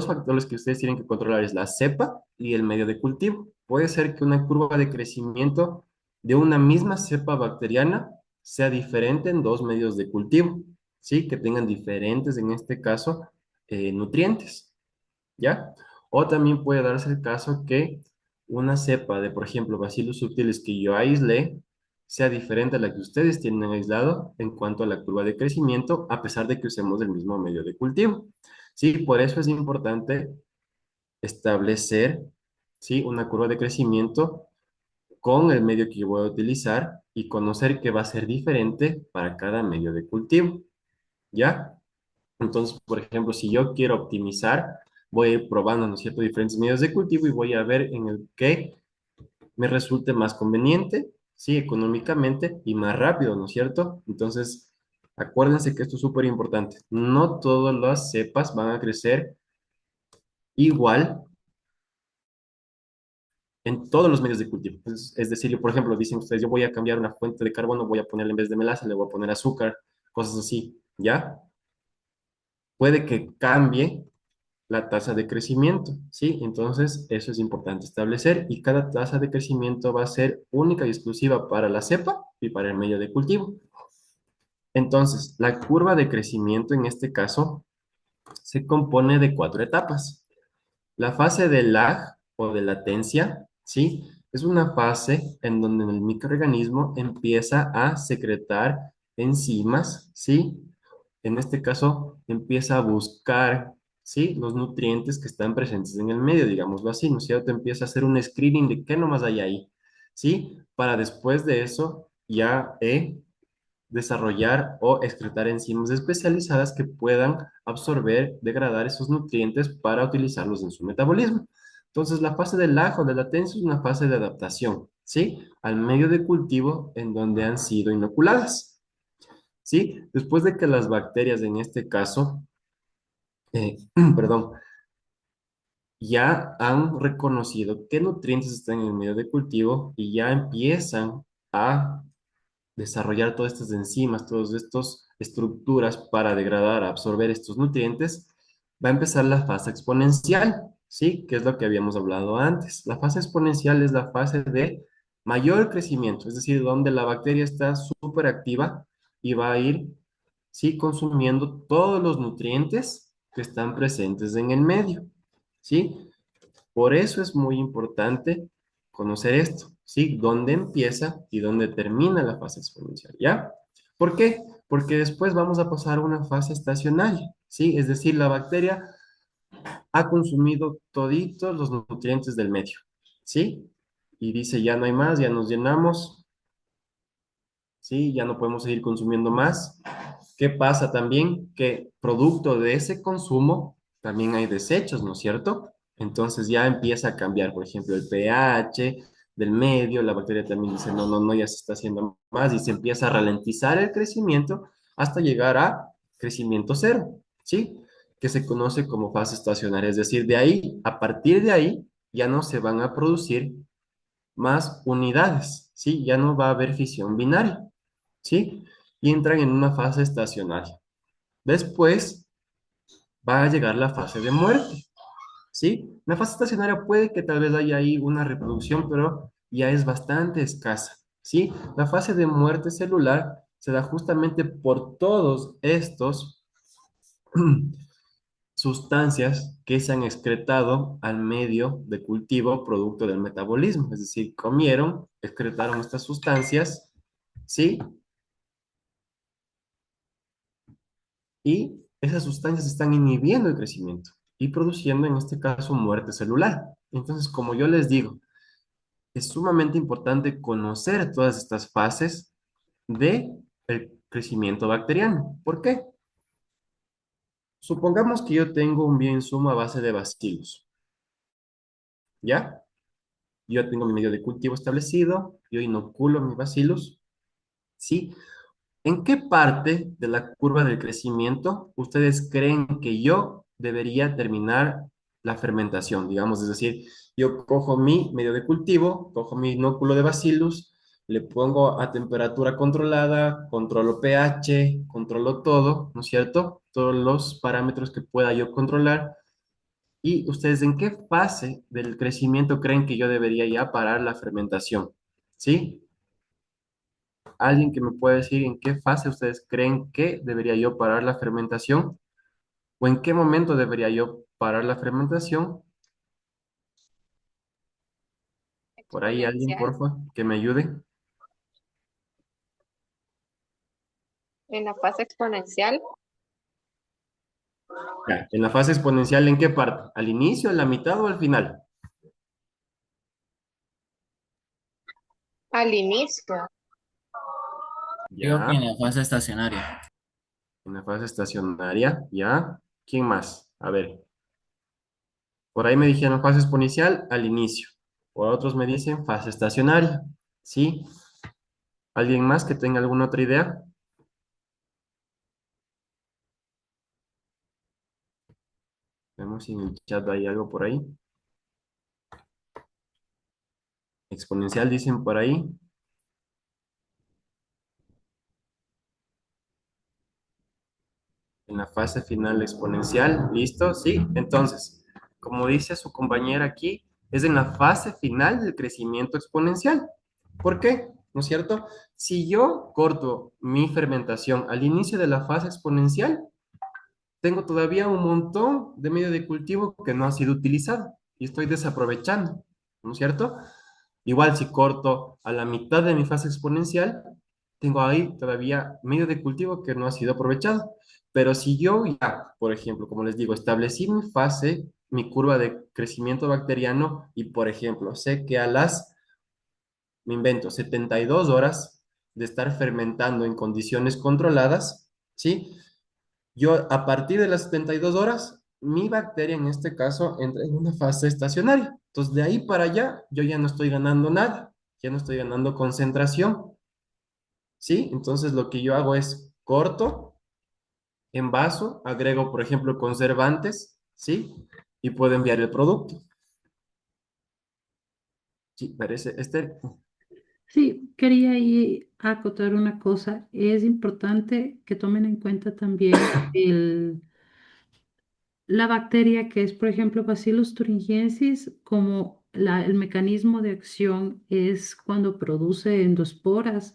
factores que ustedes tienen que controlar es la cepa y el medio de cultivo. Puede ser que una curva de crecimiento de una misma cepa bacteriana sea diferente en dos medios de cultivo, ¿sí? Que tengan diferentes, en este caso, nutrientes. ¿Ya? O también puede darse el caso que una cepa de, por ejemplo, Bacillus subtilis que yo aislé sea diferente a la que ustedes tienen aislado en cuanto a la curva de crecimiento, a pesar de que usemos el mismo medio de cultivo. Sí, por eso es importante establecer, ¿sí? Una curva de crecimiento con el medio que yo voy a utilizar y conocer que va a ser diferente para cada medio de cultivo, ¿ya? Entonces, por ejemplo, si yo quiero optimizar, voy a ir probando, ¿no es cierto?, diferentes medios de cultivo y voy a ver en el que me resulte más conveniente, sí, económicamente y más rápido, ¿no es cierto? Entonces, acuérdense que esto es súper importante. No todas las cepas van a crecer igual en todos los medios de cultivo. Es decir, por ejemplo, dicen ustedes, yo voy a cambiar una fuente de carbono, voy a ponerle en vez de melaza, le voy a poner azúcar, cosas así, ¿ya? Puede que cambie la tasa de crecimiento, ¿sí? Entonces, eso es importante establecer y cada tasa de crecimiento va a ser única y exclusiva para la cepa y para el medio de cultivo. Entonces, la curva de crecimiento en este caso se compone de cuatro etapas. La fase de lag o de latencia, ¿sí? Es una fase en donde el microorganismo empieza a secretar enzimas, ¿sí? En este caso, empieza a buscar, ¿sí? Los nutrientes que están presentes en el medio, digámoslo así, ¿no es cierto? Empieza a hacer un screening de qué nomás hay ahí, ¿sí? Para después de eso ya desarrollar o excretar enzimas especializadas que puedan absorber, degradar esos nutrientes para utilizarlos en su metabolismo. Entonces, la fase del lag o de latencia es una fase de adaptación, ¿sí? Al medio de cultivo en donde han sido inoculadas. ¿Sí? Después de que las bacterias, en este caso, perdón, ya han reconocido qué nutrientes están en el medio de cultivo y ya empiezan a desarrollar todas estas enzimas, todas estas estructuras para degradar, absorber estos nutrientes, va a empezar la fase exponencial, ¿sí? Que es lo que habíamos hablado antes. La fase exponencial es la fase de mayor crecimiento, es decir, donde la bacteria está súper activa y va a ir, ¿sí? Consumiendo todos los nutrientes que están presentes en el medio, ¿sí? Por eso es muy importante conocer esto, ¿sí? Dónde empieza y dónde termina la fase exponencial, ¿ya? ¿Por qué? Porque después vamos a pasar a una fase estacionaria, ¿sí? Es decir, la bacteria ha consumido toditos los nutrientes del medio, ¿sí? Y dice, ya no hay más, ya nos llenamos, ¿sí? Ya no podemos seguir consumiendo más. ¿Qué pasa también? Que producto de ese consumo también hay desechos, ¿no es cierto? Entonces ya empieza a cambiar, por ejemplo, el pH del medio, la bacteria también dice, no, no, no, ya se está haciendo más y se empieza a ralentizar el crecimiento hasta llegar a crecimiento cero, ¿sí? Que se conoce como fase estacionaria, es decir, de ahí, a partir de ahí, ya no se van a producir más unidades, ¿sí? Ya no va a haber fisión binaria, ¿sí? Y entran en una fase estacionaria. Después va a llegar la fase de muerte, ¿sí? La fase estacionaria puede que tal vez haya ahí una reproducción, pero ya es bastante escasa, ¿sí? La fase de muerte celular se da justamente por todos estos sustancias que se han excretado al medio de cultivo producto del metabolismo, es decir, comieron, excretaron estas sustancias, ¿sí? Y esas sustancias están inhibiendo el crecimiento y produciendo, en este caso, muerte celular. Entonces, como yo les digo, es sumamente importante conocer todas estas fases de el crecimiento bacteriano. ¿Por qué? Supongamos que yo tengo un bioinsumo a base de bacilos, ¿ya? Yo tengo mi medio de cultivo establecido, yo inoculo mis bacilos, ¿sí? ¿En qué parte de la curva del crecimiento ustedes creen que yo debería terminar la fermentación? Digamos, es decir, yo cojo mi medio de cultivo, cojo mi inóculo de bacillus, le pongo a temperatura controlada, controlo pH, controlo todo, ¿no es cierto? Todos los parámetros que pueda yo controlar. ¿Y ustedes en qué fase del crecimiento creen que yo debería ya parar la fermentación? ¿Sí? ¿Alguien que me pueda decir en qué fase ustedes creen que debería yo parar la fermentación? ¿O en qué momento debería yo parar la fermentación? Por ahí alguien, Exponencial. porfa, que me ayude. En la fase exponencial, Ya, en la fase exponencial, ¿en qué parte? ¿Al inicio, a la mitad o al final? al inicio, Digo que Ya, en la fase estacionaria. en la fase estacionaria, ya. ¿Quién más? A ver, por ahí me dijeron fase exponencial al inicio. Por otros me dicen fase estacionaria. ¿Sí? ¿Alguien más que tenga alguna otra idea? Vemos si en el chat hay algo por ahí. Exponencial dicen por ahí. En la fase final exponencial, ¿listo? Sí, entonces, como dice su compañera aquí, es en la fase final del crecimiento exponencial. ¿Por qué? ¿No es cierto? Si yo corto mi fermentación al inicio de la fase exponencial, tengo todavía un montón de medio de cultivo que no ha sido utilizado y estoy desaprovechando, ¿no es cierto? Igual si corto a la mitad de mi fase exponencial, tengo ahí todavía medio de cultivo que no ha sido aprovechado. Pero si yo ya, por ejemplo, como les digo, establecí mi fase, mi curva de crecimiento bacteriano y, por ejemplo, sé que a las, me invento, 72 horas de estar fermentando en condiciones controladas, ¿sí? Yo a partir de las 72 horas, mi bacteria en este caso entra en una fase estacionaria. Entonces, de ahí para allá, yo ya no estoy ganando nada, ya no estoy ganando concentración, ¿sí? Entonces, lo que yo hago es corto, envaso, agrego, por ejemplo, conservantes, ¿sí? Y puedo enviar el producto. Sí, parece, Esther. Sí, quería ahí acotar una cosa. Es importante que tomen en cuenta también la bacteria que es, por ejemplo, Bacillus thuringiensis, como el mecanismo de acción es cuando produce endosporas.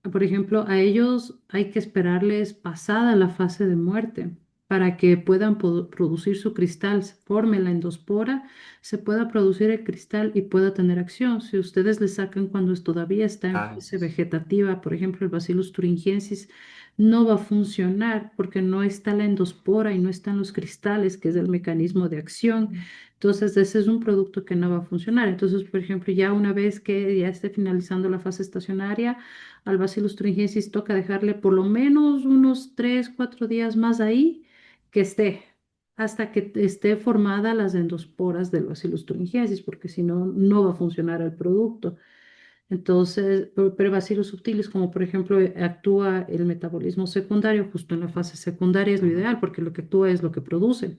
Por ejemplo, a ellos hay que esperarles pasada la fase de muerte para que puedan producir su cristal, se forme la endospora, se pueda producir el cristal y pueda tener acción. Si ustedes le sacan cuando todavía está en Ah, fase vegetativa, por ejemplo, el Bacillus thuringiensis, no va a funcionar porque no está la endospora y no están los cristales, que es el mecanismo de acción. Entonces, ese es un producto que no va a funcionar. Entonces, por ejemplo, ya una vez que ya esté finalizando la fase estacionaria, al Bacillus thuringiensis toca dejarle por lo menos unos 3, 4 días más ahí que esté, hasta que esté formada las endosporas del Bacillus thuringiensis, porque si no, no va a funcionar el producto. Entonces, pero bacilos sutiles, como por ejemplo actúa el metabolismo secundario, justo en la fase secundaria es lo ideal, porque lo que actúa es lo que produce,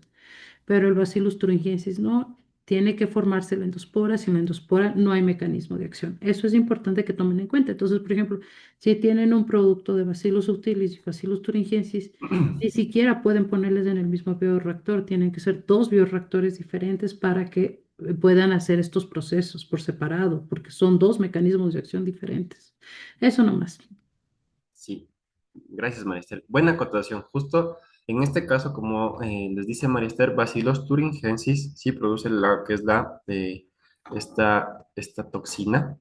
pero el Bacillus thuringiensis no. Tiene que formarse la endospora, sin la endospora no hay mecanismo de acción. Eso es importante que tomen en cuenta. Entonces, por ejemplo, si tienen un producto de Bacillus subtilis y Bacillus thuringiensis, ni siquiera pueden ponerles en el mismo bioreactor, tienen que ser dos bioreactores diferentes para que puedan hacer estos procesos por separado, porque son dos mecanismos de acción diferentes. Eso nomás. Sí, gracias, Marister. Buena acotación. Justo en este caso, como les dice Marister, Bacillus thuringiensis sí produce la que es esta toxina,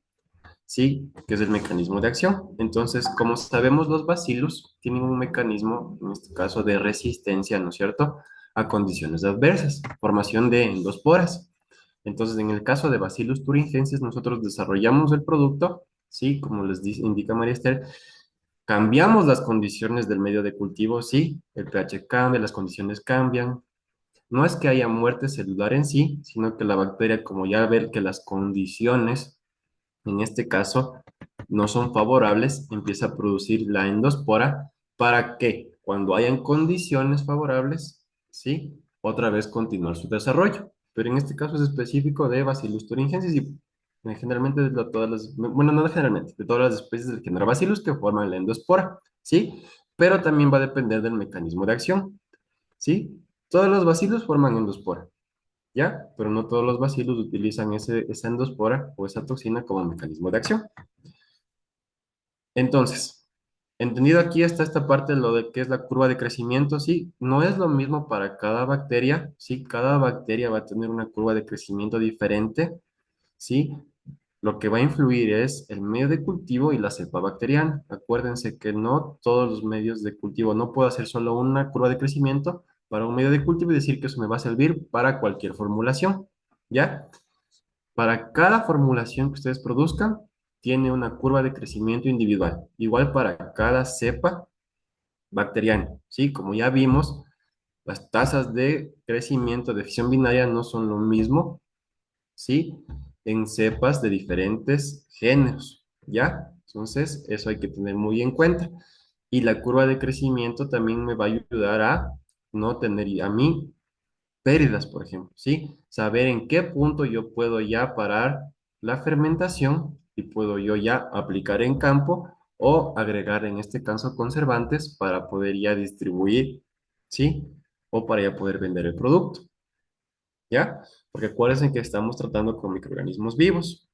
sí, que es el mecanismo de acción. Entonces, como sabemos, los bacillus tienen un mecanismo, en este caso, de resistencia, ¿no es cierto?, a condiciones adversas, formación de endosporas. Entonces, en el caso de Bacillus thuringiensis, nosotros desarrollamos el producto, sí, como indica María Esther, cambiamos las condiciones del medio de cultivo, sí, el pH cambia, las condiciones cambian. No es que haya muerte celular en sí, sino que la bacteria, como ya ver que las condiciones, en este caso, no son favorables, empieza a producir la endospora para que cuando hayan condiciones favorables, sí, otra vez continuar su desarrollo. Pero en este caso es específico de Bacillus thuringiensis y generalmente de todas las, bueno, no generalmente, de todas las especies del género Bacillus que forman la endospora, ¿sí? Pero también va a depender del mecanismo de acción, ¿sí? Todos los bacilos forman endospora, ¿ya? Pero no todos los bacilos utilizan esa endospora o esa toxina como mecanismo de acción. Entonces, entendido aquí está esta parte de lo de que es la curva de crecimiento, sí, no es lo mismo para cada bacteria, sí, cada bacteria va a tener una curva de crecimiento diferente, sí, lo que va a influir es el medio de cultivo y la cepa bacteriana. Acuérdense que no todos los medios de cultivo, no puedo hacer solo una curva de crecimiento para un medio de cultivo y decir que eso me va a servir para cualquier formulación, ¿ya? Para cada formulación que ustedes produzcan, tiene una curva de crecimiento individual, igual para cada cepa bacteriana, ¿sí? Como ya vimos, las tasas de crecimiento de fisión binaria no son lo mismo, ¿sí? En cepas de diferentes géneros, ¿ya? Entonces, eso hay que tener muy en cuenta. Y la curva de crecimiento también me va a ayudar a no tener a mí pérdidas, por ejemplo, ¿sí? Saber en qué punto yo puedo ya parar la fermentación y puedo yo ya aplicar en campo o agregar en este caso conservantes para poder ya distribuir, ¿sí? O para ya poder vender el producto, ¿ya? Porque acuérdense que estamos tratando con microorganismos vivos,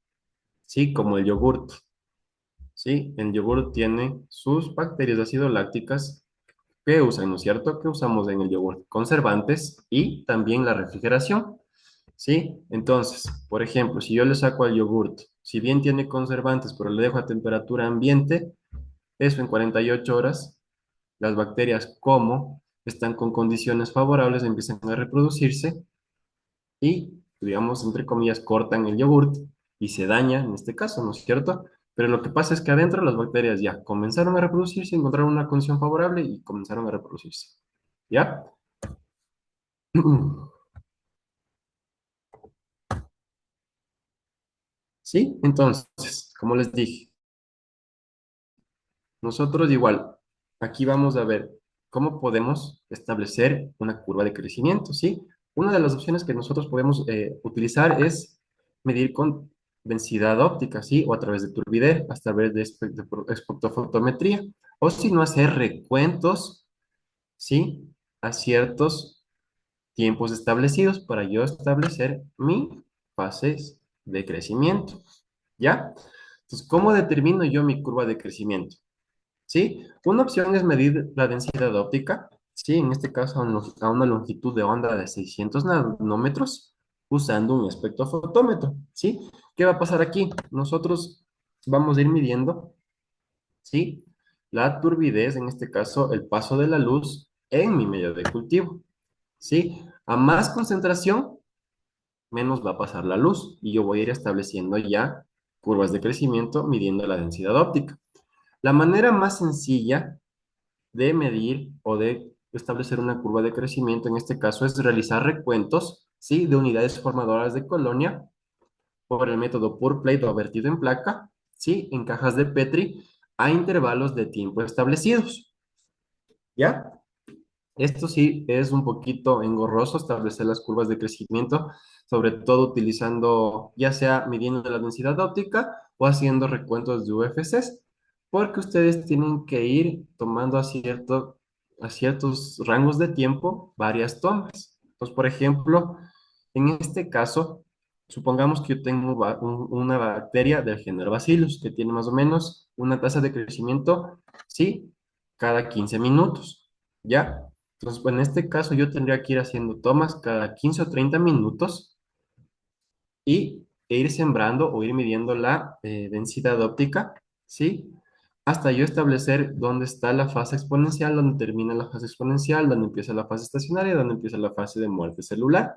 ¿sí? Como el yogurt, ¿sí? El yogurt tiene sus bacterias ácido lácticas que usan, ¿no es cierto? Que usamos en el yogur, conservantes y también la refrigeración, ¿sí? Entonces, por ejemplo, si yo le saco al yogurt, si bien tiene conservantes, pero le dejo a temperatura ambiente, eso en 48 horas, las bacterias como están con condiciones favorables, empiezan a reproducirse y, digamos, entre comillas, cortan el yogurt y se daña en este caso, ¿no es cierto? Pero lo que pasa es que adentro las bacterias ya comenzaron a reproducirse, encontraron una condición favorable y comenzaron a reproducirse. ¿Ya? ¿Sí? Entonces, como les dije, nosotros igual, aquí vamos a ver cómo podemos establecer una curva de crecimiento, ¿sí? Una de las opciones que nosotros podemos utilizar es medir con densidad óptica, ¿sí? O a través de turbidez, a través de espectrofotometría, o si no, hacer recuentos, ¿sí? A ciertos tiempos establecidos para yo establecer mis fases de crecimiento, ¿ya? Entonces, ¿cómo determino yo mi curva de crecimiento? ¿Sí? Una opción es medir la densidad óptica, ¿sí? En este caso a una longitud de onda de 600 nanómetros usando un espectrofotómetro, ¿sí? ¿Qué va a pasar aquí? Nosotros vamos a ir midiendo, ¿sí? La turbidez, en este caso, el paso de la luz en mi medio de cultivo, ¿sí? A más concentración, menos va a pasar la luz y yo voy a ir estableciendo ya curvas de crecimiento midiendo la densidad óptica. La manera más sencilla de medir o de establecer una curva de crecimiento, en este caso, es realizar recuentos, ¿sí? De unidades formadoras de colonia por el método pour plate o vertido en placa, ¿sí? En cajas de Petri a intervalos de tiempo establecidos, ¿ya? Esto sí es un poquito engorroso establecer las curvas de crecimiento, sobre todo utilizando, ya sea midiendo la densidad óptica o haciendo recuentos de UFCs, porque ustedes tienen que ir tomando a ciertos rangos de tiempo varias tomas. Entonces, por ejemplo, en este caso, supongamos que yo tengo una bacteria del género Bacillus que tiene más o menos una tasa de crecimiento, ¿sí? Cada 15 minutos, ¿ya? Entonces, pues, en este caso yo tendría que ir haciendo tomas cada 15 o 30 minutos e ir sembrando o ir midiendo la densidad óptica, ¿sí? Hasta yo establecer dónde está la fase exponencial, dónde termina la fase exponencial, dónde empieza la fase estacionaria, dónde empieza la fase de muerte celular,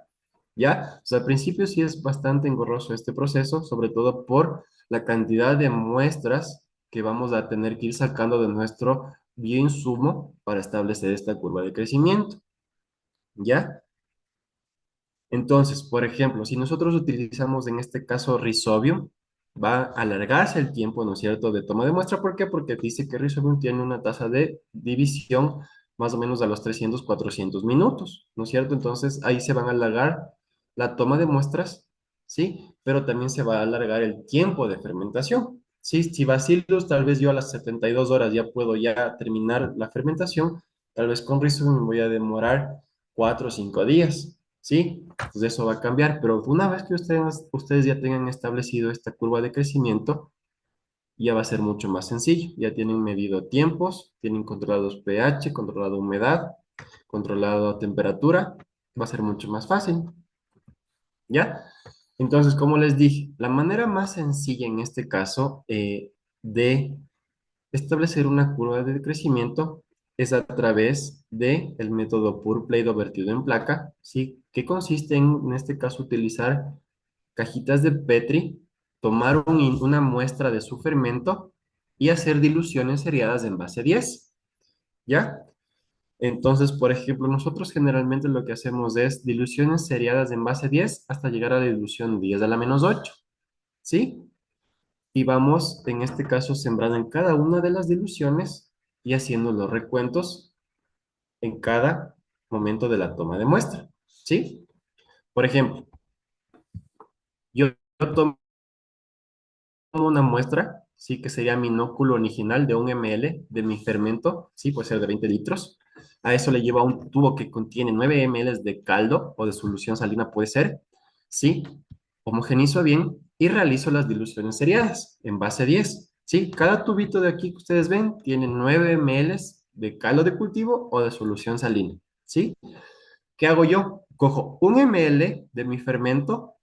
¿ya? O sea, al principio sí es bastante engorroso este proceso, sobre todo por la cantidad de muestras que vamos a tener que ir sacando de nuestro bioinsumo para establecer esta curva de crecimiento, ¿ya? Entonces, por ejemplo, si nosotros utilizamos en este caso Rhizobium, va a alargarse el tiempo, ¿no es cierto?, de toma de muestra. ¿Por qué? Porque dice que Rhizobium tiene una tasa de división más o menos a los 300, 400 minutos, ¿no es cierto? Entonces, ahí se van a alargar la toma de muestras, ¿sí? Pero también se va a alargar el tiempo de fermentación, ¿sí? Si Bacillus, tal vez yo a las 72 horas ya puedo ya terminar la fermentación, tal vez con Rhizobium me voy a demorar 4 o 5 días, ¿sí? Entonces eso va a cambiar, pero una vez que ustedes ya tengan establecido esta curva de crecimiento, ya va a ser mucho más sencillo. Ya tienen medido tiempos, tienen controlados pH, controlado humedad, controlado temperatura, va a ser mucho más fácil, ¿ya? Entonces, como les dije, la manera más sencilla en este caso de establecer una curva de crecimiento es a través del método Pur Play-Doh vertido en placa, ¿sí? Que consiste en este caso, utilizar cajitas de Petri, tomar una muestra de su fermento y hacer diluciones seriadas en base 10, ¿ya? Entonces, por ejemplo, nosotros generalmente lo que hacemos es diluciones seriadas en base 10 hasta llegar a la dilución 10 a la menos 8, ¿sí? Y vamos, en este caso, sembrando en cada una de las diluciones y haciendo los recuentos en cada momento de la toma de muestra, ¿sí? Por ejemplo, yo tomo una muestra, sí, que sería mi inóculo original de 1 ml de mi fermento, sí, puede ser de 20 litros. A eso le llevo a un tubo que contiene 9 ml de caldo o de solución salina, puede ser, sí. Homogenizo bien y realizo las diluciones seriadas en base 10, sí. Cada tubito de aquí que ustedes ven tiene 9 ml de caldo de cultivo o de solución salina, sí. ¿Qué hago yo? Cojo 1 ml de mi fermento,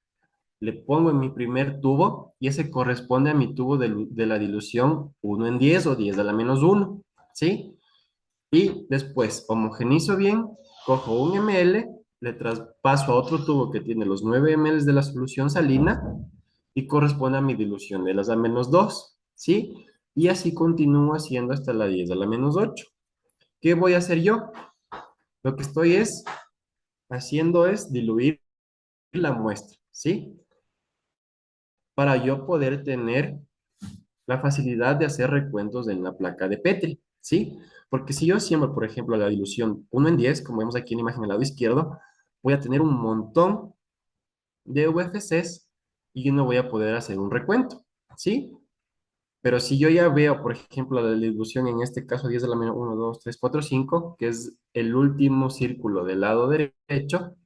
le pongo en mi primer tubo y ese corresponde a mi tubo de la dilución 1 en 10 o 10 a la menos 1, ¿sí? Y después homogenizo bien, cojo 1 ml, le traspaso a otro tubo que tiene los 9 ml de la solución salina y corresponde a mi dilución de las a menos 2, ¿sí? Y así continúo haciendo hasta la 10 a la menos 8. ¿Qué voy a hacer yo? Lo que estoy haciendo es diluir la muestra, ¿sí? Para yo poder tener la facilidad de hacer recuentos en la placa de Petri, ¿sí? Porque si yo siembro, por ejemplo, la dilución 1 en 10, como vemos aquí en la imagen al lado izquierdo, voy a tener un montón de UFCs y yo no voy a poder hacer un recuento, ¿sí? Pero si yo ya veo, por ejemplo, la dilución en este caso 10 a la menos 1, 2, 3, 4, 5, que es el último círculo del lado derecho,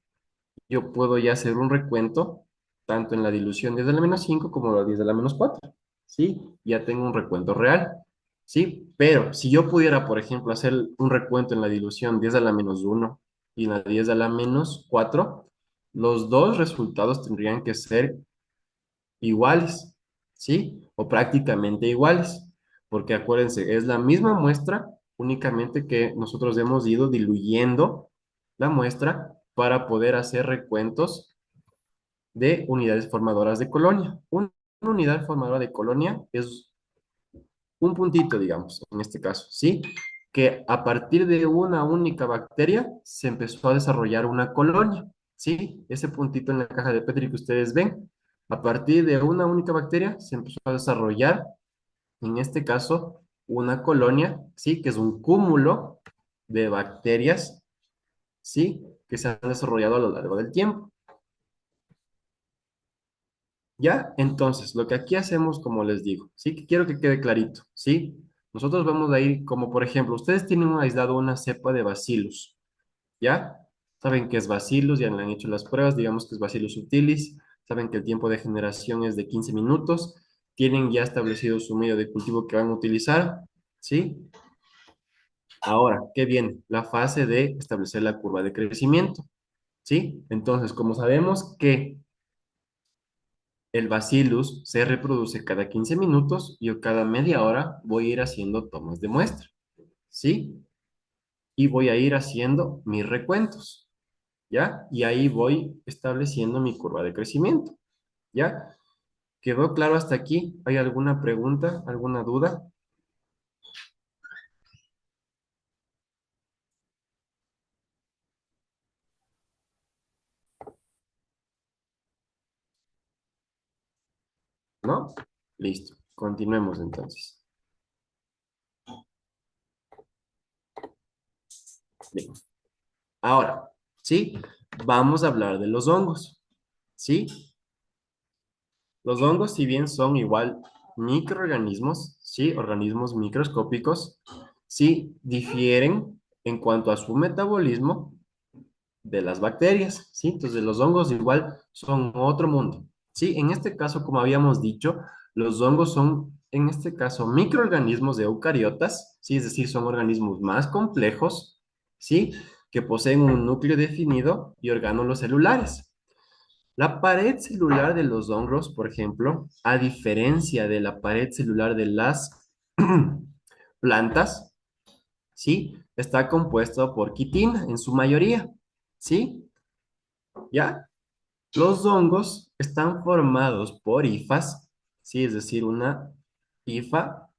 yo puedo ya hacer un recuento tanto en la dilución 10 a la menos 5 como la 10 a la menos 4, ¿sí? Ya tengo un recuento real, ¿sí? Pero si yo pudiera, por ejemplo, hacer un recuento en la dilución 10 a la menos 1 y en la 10 a la menos 4, los dos resultados tendrían que ser iguales, ¿sí? O prácticamente iguales, porque acuérdense, es la misma muestra, únicamente que nosotros hemos ido diluyendo la muestra para poder hacer recuentos de unidades formadoras de colonia. Una unidad formadora de colonia es un puntito, digamos, en este caso, ¿sí? Que a partir de una única bacteria se empezó a desarrollar una colonia, ¿sí? Ese puntito en la caja de Petri que ustedes ven, a partir de una única bacteria se empezó a desarrollar, en este caso, una colonia, ¿sí? Que es un cúmulo de bacterias ¿sí? Que se han desarrollado a lo largo del tiempo. ¿Ya? Entonces, lo que aquí hacemos, como les digo, ¿sí? Que quiero que quede clarito, ¿sí? Nosotros vamos a ir, como por ejemplo, ustedes tienen aislado una cepa de Bacillus, ¿ya? Saben que es Bacillus, ya le han hecho las pruebas, digamos que es Bacillus subtilis, saben que el tiempo de generación es de 15 minutos, tienen ya establecido su medio de cultivo que van a utilizar, ¿sí? Ahora, ¿qué viene? La fase de establecer la curva de crecimiento, ¿sí? Entonces, como sabemos que el bacillus se reproduce cada 15 minutos, yo cada media hora voy a ir haciendo tomas de muestra, ¿sí? Y voy a ir haciendo mis recuentos, ¿ya? Y ahí voy estableciendo mi curva de crecimiento, ¿ya? ¿Quedó claro hasta aquí? ¿Hay alguna pregunta, alguna duda? ¿No? Listo. Continuemos entonces. Bien. Ahora, ¿sí? Vamos a hablar de los hongos, ¿sí? Los hongos, si bien son igual microorganismos, ¿sí? Organismos microscópicos, sí difieren en cuanto a su metabolismo de las bacterias, ¿sí? Entonces los hongos igual son otro mundo, ¿sí? En este caso, como habíamos dicho, los hongos son, en este caso, microorganismos de eucariotas, ¿sí? Es decir, son organismos más complejos, ¿sí? Que poseen un núcleo definido y orgánulos celulares. La pared celular de los hongos, por ejemplo, a diferencia de la pared celular de las plantas, ¿sí? Está compuesto por quitina en su mayoría, ¿sí? ¿Ya? Los hongos están formados por hifas, ¿sí? Es decir, una hifa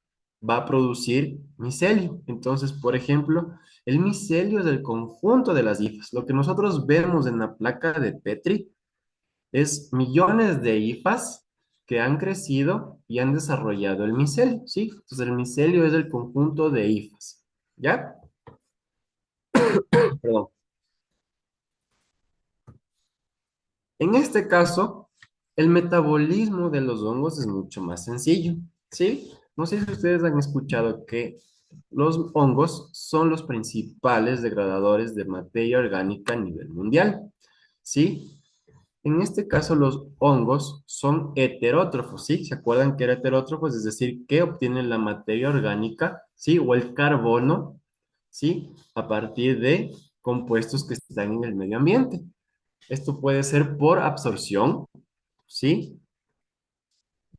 va a producir micelio. Entonces, por ejemplo, el micelio es el conjunto de las hifas. Lo que nosotros vemos en la placa de Petri es millones de hifas que han crecido y han desarrollado el micelio, ¿sí? Entonces, el micelio es el conjunto de hifas, ¿ya? Perdón. En este caso, el metabolismo de los hongos es mucho más sencillo, ¿sí? No sé si ustedes han escuchado que los hongos son los principales degradadores de materia orgánica a nivel mundial, ¿sí? En este caso, los hongos son heterótrofos, ¿sí? ¿Se acuerdan que era heterótrofos? Es decir, que obtienen la materia orgánica, ¿sí? O el carbono, ¿sí? A partir de compuestos que están en el medio ambiente. Esto puede ser por absorción, ¿sí?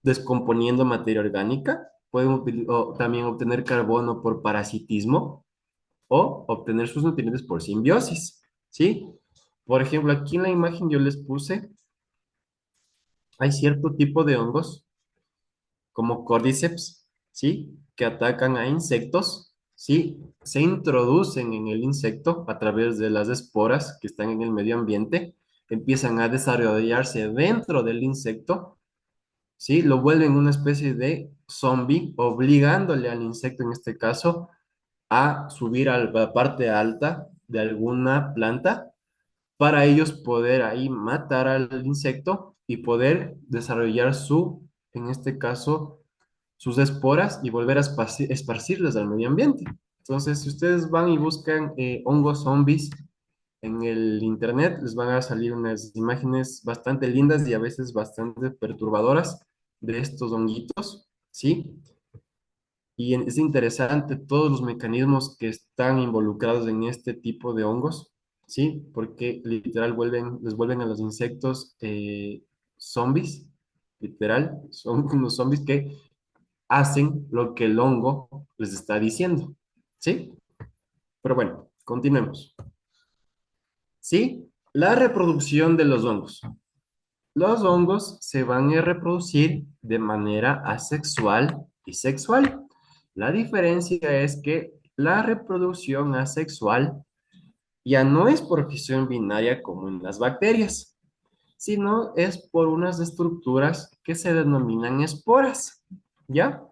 Descomponiendo materia orgánica. Pueden también obtener carbono por parasitismo o obtener sus nutrientes por simbiosis, ¿sí? Por ejemplo, aquí en la imagen yo les puse, hay cierto tipo de hongos como Cordyceps, ¿sí? Que atacan a insectos, ¿sí? Se introducen en el insecto a través de las esporas que están en el medio ambiente, empiezan a desarrollarse dentro del insecto, ¿sí? Lo vuelven una especie de zombie, obligándole al insecto, en este caso, a subir a la parte alta de alguna planta para ellos poder ahí matar al insecto y poder desarrollar su, en este caso, sus esporas y volver a esparcirlas al medio ambiente. Entonces, si ustedes van y buscan hongos zombies en el internet, les van a salir unas imágenes bastante lindas y a veces bastante perturbadoras de estos honguitos, ¿sí? Y es interesante todos los mecanismos que están involucrados en este tipo de hongos, ¿sí? Porque literal les vuelven a los insectos zombies, literal, son unos zombies que hacen lo que el hongo les está diciendo, ¿sí? Pero bueno, continuemos. ¿Sí? La reproducción de los hongos. Los hongos se van a reproducir de manera asexual y sexual. La diferencia es que la reproducción asexual ya no es por fisión binaria como en las bacterias, sino es por unas estructuras que se denominan esporas, ¿ya?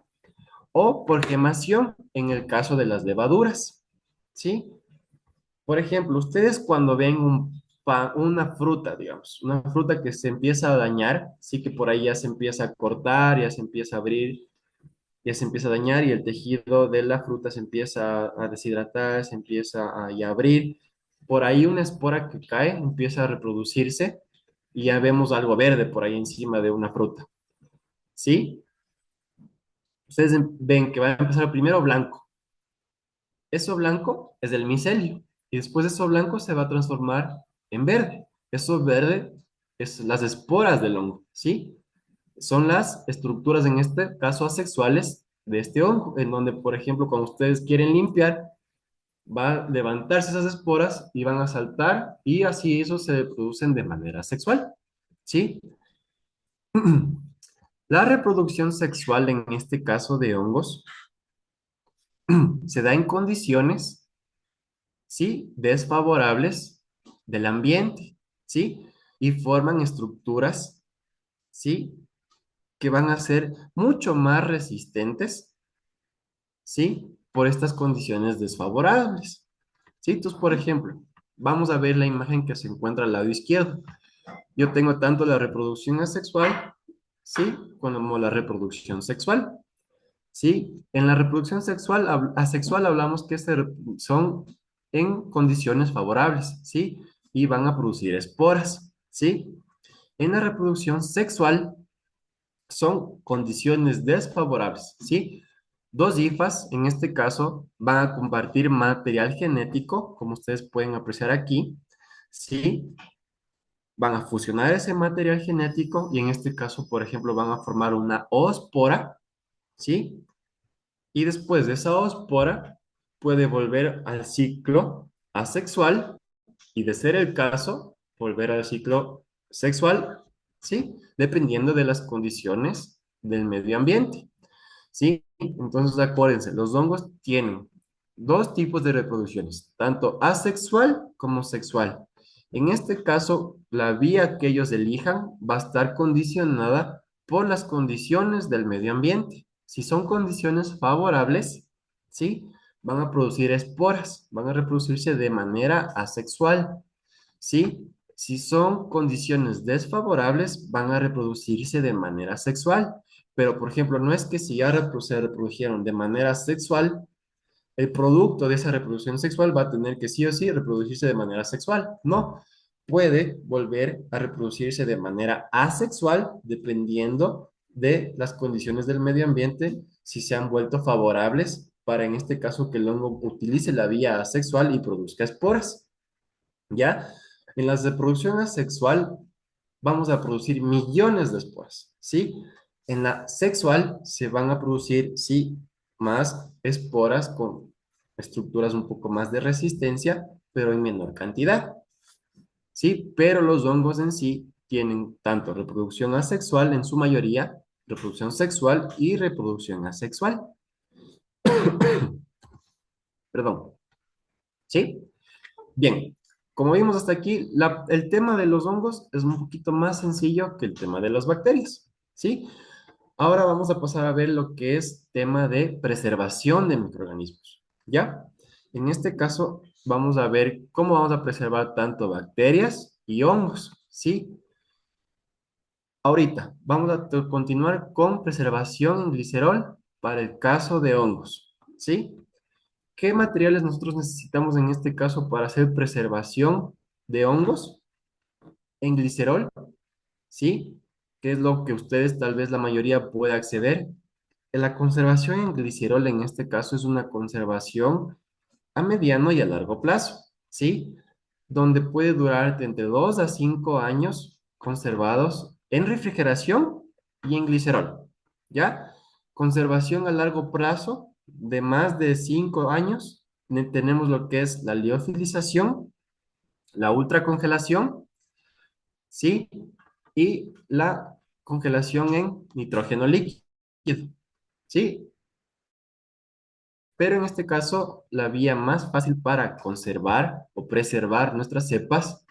O por gemación en el caso de las levaduras, ¿sí? Por ejemplo, ustedes cuando ven una fruta, digamos, una fruta que se empieza a dañar, sí que por ahí ya se empieza a cortar, ya se empieza a abrir, ya se empieza a dañar y el tejido de la fruta se empieza a deshidratar, se empieza a, y a abrir. Por ahí una espora que cae empieza a reproducirse y ya vemos algo verde por ahí encima de una fruta, ¿sí? Ustedes ven que va a empezar primero blanco. Eso blanco es el micelio y después eso blanco se va a transformar en verde. Eso verde es las esporas del hongo, ¿sí? Son las estructuras, en este caso asexuales, de este hongo, en donde, por ejemplo, cuando ustedes quieren limpiar, va a levantarse esas esporas y van a saltar y así eso se producen de manera sexual, ¿sí? La reproducción sexual en este caso de hongos se da en condiciones, ¿sí? Desfavorables del ambiente, ¿sí? Y forman estructuras, ¿sí? Que van a ser mucho más resistentes, ¿sí? Por estas condiciones desfavorables, ¿sí? Entonces, por ejemplo, vamos a ver la imagen que se encuentra al lado izquierdo. Yo tengo tanto la reproducción asexual, ¿sí? Como la reproducción sexual, ¿sí? En la reproducción sexual, asexual hablamos que son en condiciones favorables, ¿sí? Y van a producir esporas, ¿sí? En la reproducción sexual son condiciones desfavorables, ¿sí? Dos hifas, en este caso, van a compartir material genético, como ustedes pueden apreciar aquí, ¿sí? Van a fusionar ese material genético y en este caso, por ejemplo, van a formar una oospora, ¿sí? Y después de esa oospora puede volver al ciclo asexual y de ser el caso, volver al ciclo sexual, ¿sí? Dependiendo de las condiciones del medio ambiente, ¿sí? Entonces, acuérdense, los hongos tienen dos tipos de reproducciones, tanto asexual como sexual. En este caso, la vía que ellos elijan va a estar condicionada por las condiciones del medio ambiente. Si son condiciones favorables, ¿sí? Van a producir esporas, van a reproducirse de manera asexual, ¿sí? Si son condiciones desfavorables, van a reproducirse de manera sexual. Pero, por ejemplo, no es que si ya se reprodujeron de manera sexual, el producto de esa reproducción sexual va a tener que sí o sí reproducirse de manera sexual. No, puede volver a reproducirse de manera asexual dependiendo de las condiciones del medio ambiente, si se han vuelto favorables para, en este caso, que el hongo utilice la vía asexual y produzca esporas. ¿Ya? En la reproducción asexual vamos a producir millones de esporas, ¿sí? En la sexual se van a producir, sí, más esporas con estructuras un poco más de resistencia, pero en menor cantidad, ¿sí? Pero los hongos en sí tienen tanto reproducción asexual en su mayoría, reproducción sexual y reproducción asexual. Perdón, ¿sí? Bien, como vimos hasta aquí, el tema de los hongos es un poquito más sencillo que el tema de las bacterias, ¿sí? Ahora vamos a pasar a ver lo que es tema de preservación de microorganismos, ¿ya? En este caso, vamos a ver cómo vamos a preservar tanto bacterias y hongos, ¿sí? Ahorita, vamos a continuar con preservación en glicerol para el caso de hongos, ¿sí? ¿Qué materiales nosotros necesitamos en este caso para hacer preservación de hongos en glicerol? ¿Sí? ¿Qué es lo que ustedes, tal vez la mayoría, pueda acceder? La conservación en glicerol en este caso es una conservación a mediano y a largo plazo, ¿sí? Donde puede durar entre 2 a 5 años conservados en refrigeración y en glicerol, ¿ya? Conservación a largo plazo de más de 5 años, tenemos lo que es la liofilización, la ultracongelación, ¿sí? Y la congelación en nitrógeno líquido, ¿sí? Pero en este caso, la vía más fácil para conservar o preservar nuestras cepas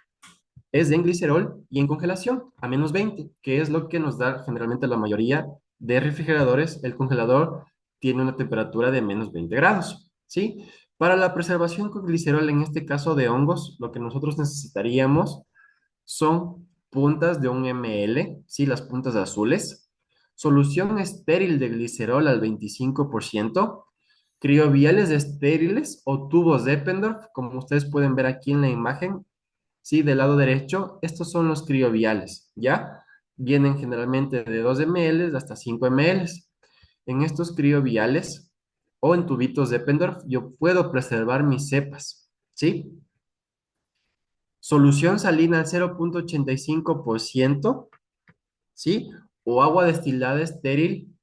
es en glicerol y en congelación a -20, que es lo que nos da generalmente la mayoría de refrigeradores. El congelador tiene una temperatura de -20 grados, ¿sí? Para la preservación con glicerol, en este caso de hongos, lo que nosotros necesitaríamos son puntas de 1 ml, ¿sí? Las puntas azules, solución estéril de glicerol al 25%, crioviales estériles o tubos de Eppendorf, como ustedes pueden ver aquí en la imagen, ¿sí? Del lado derecho, estos son los crioviales, ¿ya? Vienen generalmente de 2 ml hasta 5 ml. En estos crioviales o en tubitos de Eppendorf, yo puedo preservar mis cepas, ¿sí? Solución salina al 0,85%, ¿sí? O agua destilada estéril.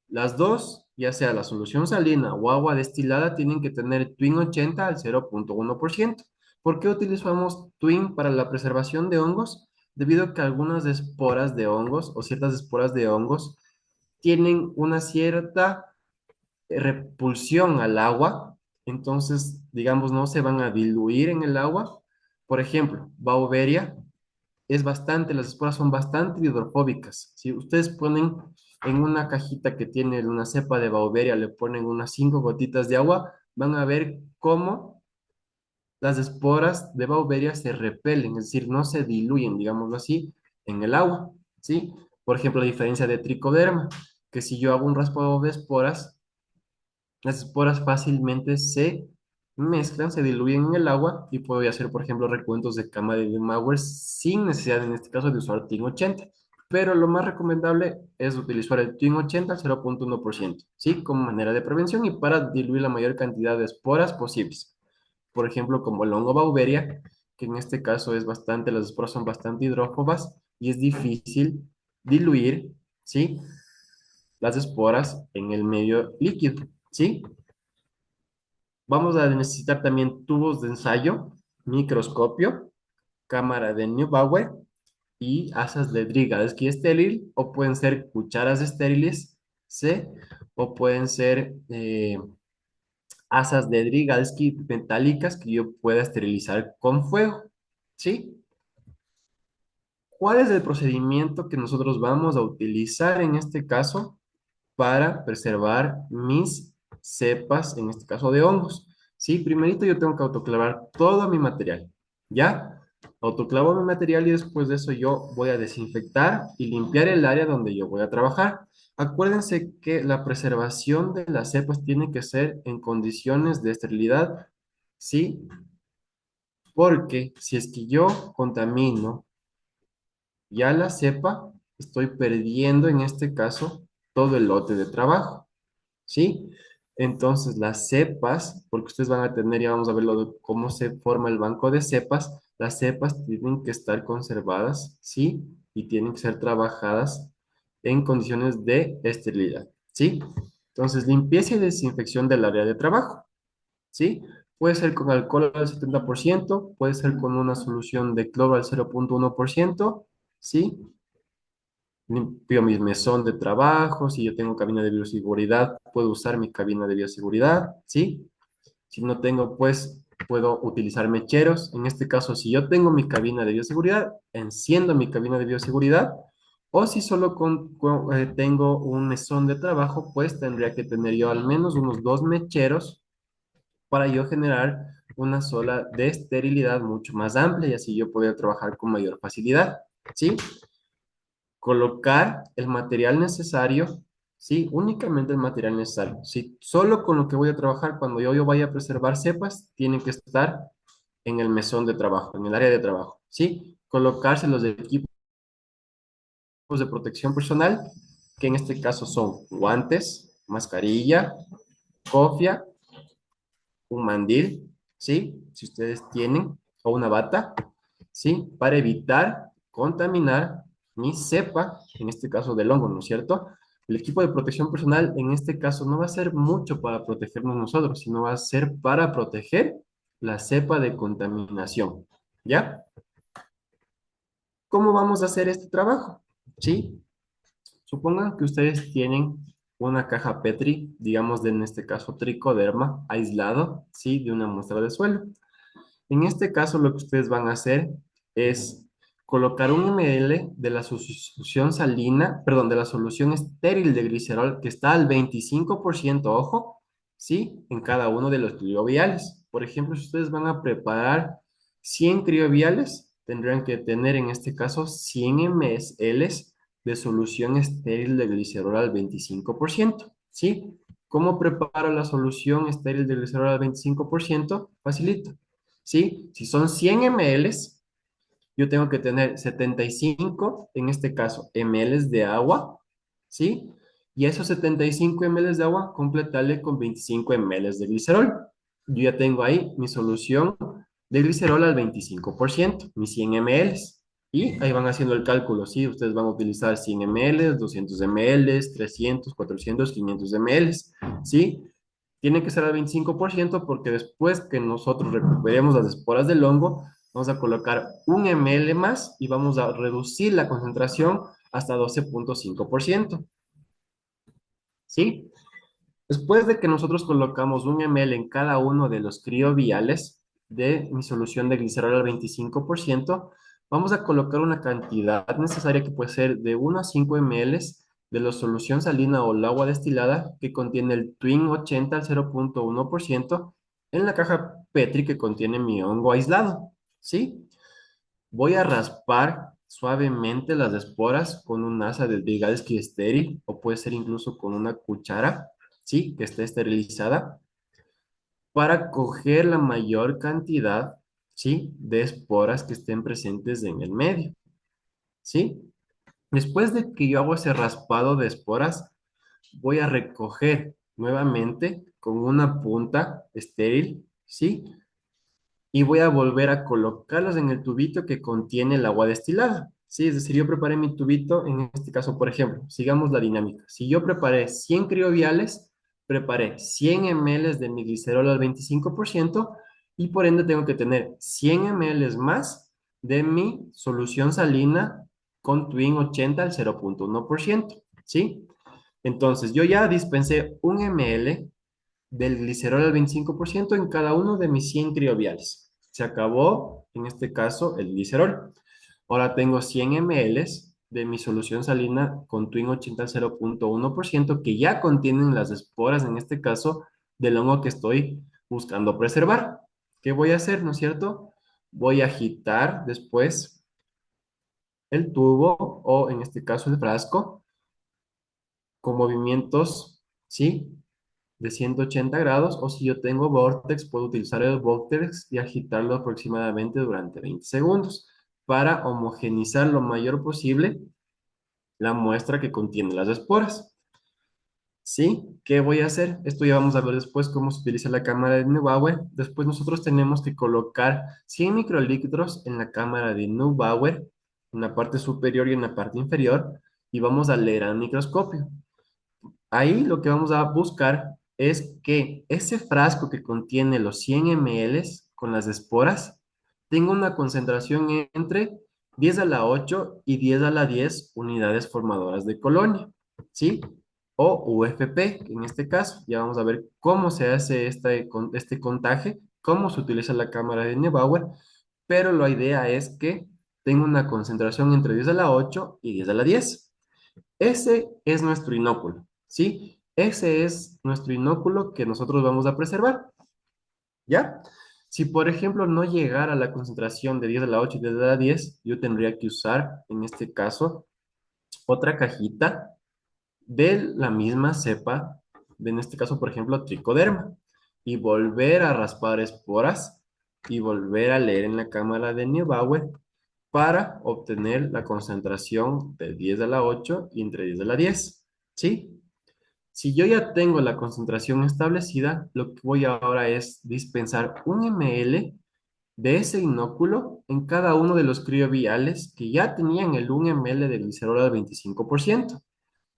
Las dos, ya sea la solución salina o agua destilada, tienen que tener Twin 80 al 0,1%. ¿Por qué utilizamos Twin para la preservación de hongos? Debido a que algunas esporas de hongos o ciertas esporas de hongos tienen una cierta repulsión al agua, entonces, digamos, no se van a diluir en el agua. Por ejemplo, Beauveria es bastante, las esporas son bastante hidrofóbicas. Si ustedes ponen en una cajita que tiene una cepa de Beauveria, le ponen unas 5 gotitas de agua, van a ver cómo las esporas de Beauveria se repelen, es decir, no se diluyen, digámoslo así, en el agua, ¿sí? Por ejemplo, la diferencia de tricoderma, que si yo hago un raspado de esporas, las esporas fácilmente se mezclan, se diluyen en el agua y puedo hacer, por ejemplo, recuentos de cama de Mauer sin necesidad, en este caso, de usar TIN 80. Pero lo más recomendable es utilizar el TIN 80 al 0,1%, ¿sí? Como manera de prevención y para diluir la mayor cantidad de esporas posibles. Por ejemplo, como el hongo Beauveria, que en este caso es bastante, las esporas son bastante hidrófobas y es difícil diluir, ¿sí? Las esporas en el medio líquido, ¿sí? Vamos a necesitar también tubos de ensayo, microscopio, cámara de Neubauer y asas de Drygalski estéril, o pueden ser cucharas estériles, ¿sí? O pueden ser asas de Drygalski metálicas que yo pueda esterilizar con fuego, ¿sí? ¿Cuál es el procedimiento que nosotros vamos a utilizar en este caso para preservar mis cepas, en este caso de hongos? Sí, primerito yo tengo que autoclavar todo mi material, ¿ya? Autoclavo mi material y después de eso yo voy a desinfectar y limpiar el área donde yo voy a trabajar. Acuérdense que la preservación de las cepas tiene que ser en condiciones de esterilidad, ¿sí? Porque si es que yo contamino ya la cepa, estoy perdiendo en este caso todo el lote de trabajo, ¿sí? Entonces las cepas, porque ustedes van a tener, ya vamos a ver cómo se forma el banco de cepas, las cepas tienen que estar conservadas, ¿sí? Y tienen que ser trabajadas en condiciones de esterilidad, ¿sí? Entonces, limpieza y desinfección del área de trabajo, ¿sí? Puede ser con alcohol al 70%, puede ser con una solución de cloro al 0,1%, ¿sí? Limpio mi mesón de trabajo, si yo tengo cabina de bioseguridad, puedo usar mi cabina de bioseguridad, ¿sí? Si no tengo, pues puedo utilizar mecheros. En este caso, si yo tengo mi cabina de bioseguridad, enciendo mi cabina de bioseguridad. O si solo tengo un mesón de trabajo, pues tendría que tener yo al menos unos 2 mecheros para yo generar una zona de esterilidad mucho más amplia y así yo podría trabajar con mayor facilidad, ¿sí? Colocar el material necesario, ¿sí? Únicamente el material necesario, ¿sí? Solo con lo que voy a trabajar cuando yo vaya a preservar cepas, tiene que estar en el mesón de trabajo, en el área de trabajo, ¿sí? Colocarse los equipos de protección personal, que en este caso son guantes, mascarilla, cofia, un mandil, ¿sí? Si ustedes tienen, o una bata, ¿sí? Para evitar contaminar mi cepa, en este caso del hongo, ¿no es cierto? El equipo de protección personal en este caso no va a ser mucho para protegernos nosotros, sino va a ser para proteger la cepa de contaminación, ¿ya? ¿Cómo vamos a hacer este trabajo? ¿Sí? Supongan que ustedes tienen una caja Petri, digamos en este caso tricoderma, aislado, ¿sí? De una muestra de suelo. En este caso, lo que ustedes van a hacer es colocar 1 ml de la solución salina, perdón, de la solución estéril de glicerol que está al 25%, ojo, ¿sí? En cada uno de los crioviales. Por ejemplo, si ustedes van a preparar 100 crioviales, tendrán que tener en este caso 100 ml de solución estéril de glicerol al 25%, ¿sí? ¿Cómo preparo la solución estéril de glicerol al 25%? Facilito, ¿sí? Si son 100 ml, yo tengo que tener 75, en este caso, ml de agua, ¿sí? Y a esos 75 ml de agua, completarle con 25 ml de glicerol. Yo ya tengo ahí mi solución de glicerol al 25%, mis 100 ml. Y ahí van haciendo el cálculo, ¿sí? Ustedes van a utilizar 100 ml, 200 ml, 300, 400, 500 ml, ¿sí? Tiene que ser al 25% porque después que nosotros recuperemos las esporas del hongo, vamos a colocar un ml más y vamos a reducir la concentración hasta 12,5%. ¿Sí? Después de que nosotros colocamos un ml en cada uno de los crioviales de mi solución de glicerol al 25%, vamos a colocar una cantidad necesaria que puede ser de 1 a 5 ml de la solución salina o el agua destilada que contiene el Twin 80 al 0,1% en la caja Petri que contiene mi hongo aislado. ¿Sí? Voy a raspar suavemente las esporas con un asa de Vygotsky estéril o puede ser incluso con una cuchara, ¿sí? Que esté esterilizada para coger la mayor cantidad, ¿sí? De esporas que estén presentes en el medio, ¿sí? Después de que yo hago ese raspado de esporas, voy a recoger nuevamente con una punta estéril, ¿sí? Y voy a volver a colocarlos en el tubito que contiene el agua destilada. Sí, es decir, yo preparé mi tubito, en este caso, por ejemplo, sigamos la dinámica. Si yo preparé 100 crioviales, preparé 100 ml de mi glicerol al 25% y por ende tengo que tener 100 ml más de mi solución salina con Twin 80 al 0,1%, ¿sí? Entonces, yo ya dispensé un ml del glicerol al 25% en cada uno de mis 100 crioviales. Se acabó, en este caso, el glicerol. Ahora tengo 100 ml de mi solución salina con Twin 80 al 0,1% que ya contienen las esporas, en este caso, del hongo que estoy buscando preservar. ¿Qué voy a hacer, no es cierto? Voy a agitar después el tubo o, en este caso, el frasco con movimientos, ¿sí? De 180 grados o si yo tengo vortex, puedo utilizar el vortex y agitarlo aproximadamente durante 20 segundos para homogenizar lo mayor posible la muestra que contiene las esporas. ¿Sí? ¿Qué voy a hacer? Esto ya vamos a ver después cómo se utiliza la cámara de Neubauer. Después nosotros tenemos que colocar 100 microlitros en la cámara de Neubauer, en la parte superior y en la parte inferior, y vamos a leer al microscopio. Ahí lo que vamos a buscar es que ese frasco que contiene los 100 ml con las esporas tenga una concentración entre 10 a la 8 y 10 a la 10 unidades formadoras de colonia, ¿sí? O UFP, en este caso. Ya vamos a ver cómo se hace este contaje, cómo se utiliza la cámara de Neubauer, pero la idea es que tenga una concentración entre 10 a la 8 y 10 a la 10. Ese es nuestro inóculo, ¿sí? Ese es nuestro inóculo que nosotros vamos a preservar, ¿ya? Si, por ejemplo, no llegara a la concentración de 10 a la 8 y 10 a la 10, yo tendría que usar, en este caso, otra cajita de la misma cepa, en este caso, por ejemplo, tricoderma, y volver a raspar esporas y volver a leer en la cámara de Neubauer para obtener la concentración de 10 a la 8 y entre 10 a la 10, ¿sí? Si yo ya tengo la concentración establecida, lo que voy ahora es dispensar un ml de ese inóculo en cada uno de los crioviales que ya tenían el 1 ml de glicerol al 25%.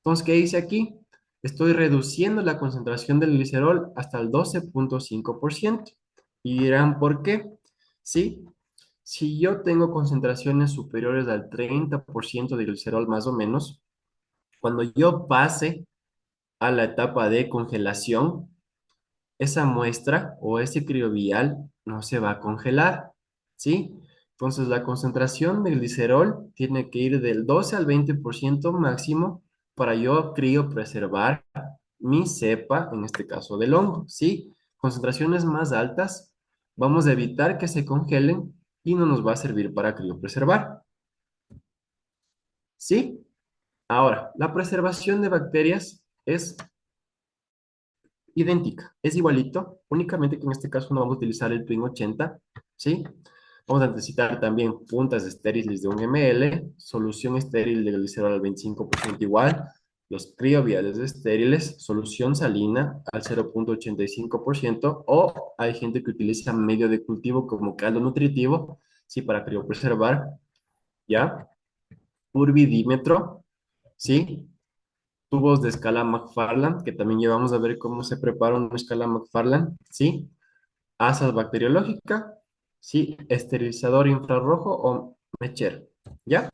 Entonces, ¿qué hice aquí? Estoy reduciendo la concentración del glicerol hasta el 12,5%. Y dirán, ¿por qué? Sí, si yo tengo concentraciones superiores al 30% de glicerol más o menos, cuando yo pase a la etapa de congelación, esa muestra o ese criovial no se va a congelar, ¿sí? Entonces la concentración de glicerol tiene que ir del 12 al 20% máximo para yo criopreservar mi cepa, en este caso del hongo, ¿sí? Concentraciones más altas, vamos a evitar que se congelen y no nos va a servir para criopreservar, ¿sí? Ahora, la preservación de bacterias es idéntica, es igualito, únicamente que en este caso no vamos a utilizar el Twin 80, ¿sí? Vamos a necesitar también puntas estériles de 1 ml, solución estéril de glicerol al 25% igual, los crioviales estériles, solución salina al 0,85%, o hay gente que utiliza medio de cultivo como caldo nutritivo, ¿sí? Para criopreservar, ¿ya? Turbidímetro, ¿sí? Tubos de escala McFarland, que también llevamos a ver cómo se prepara una escala McFarland, ¿sí? Asas bacteriológica, ¿sí? Esterilizador infrarrojo o mechero, ¿ya?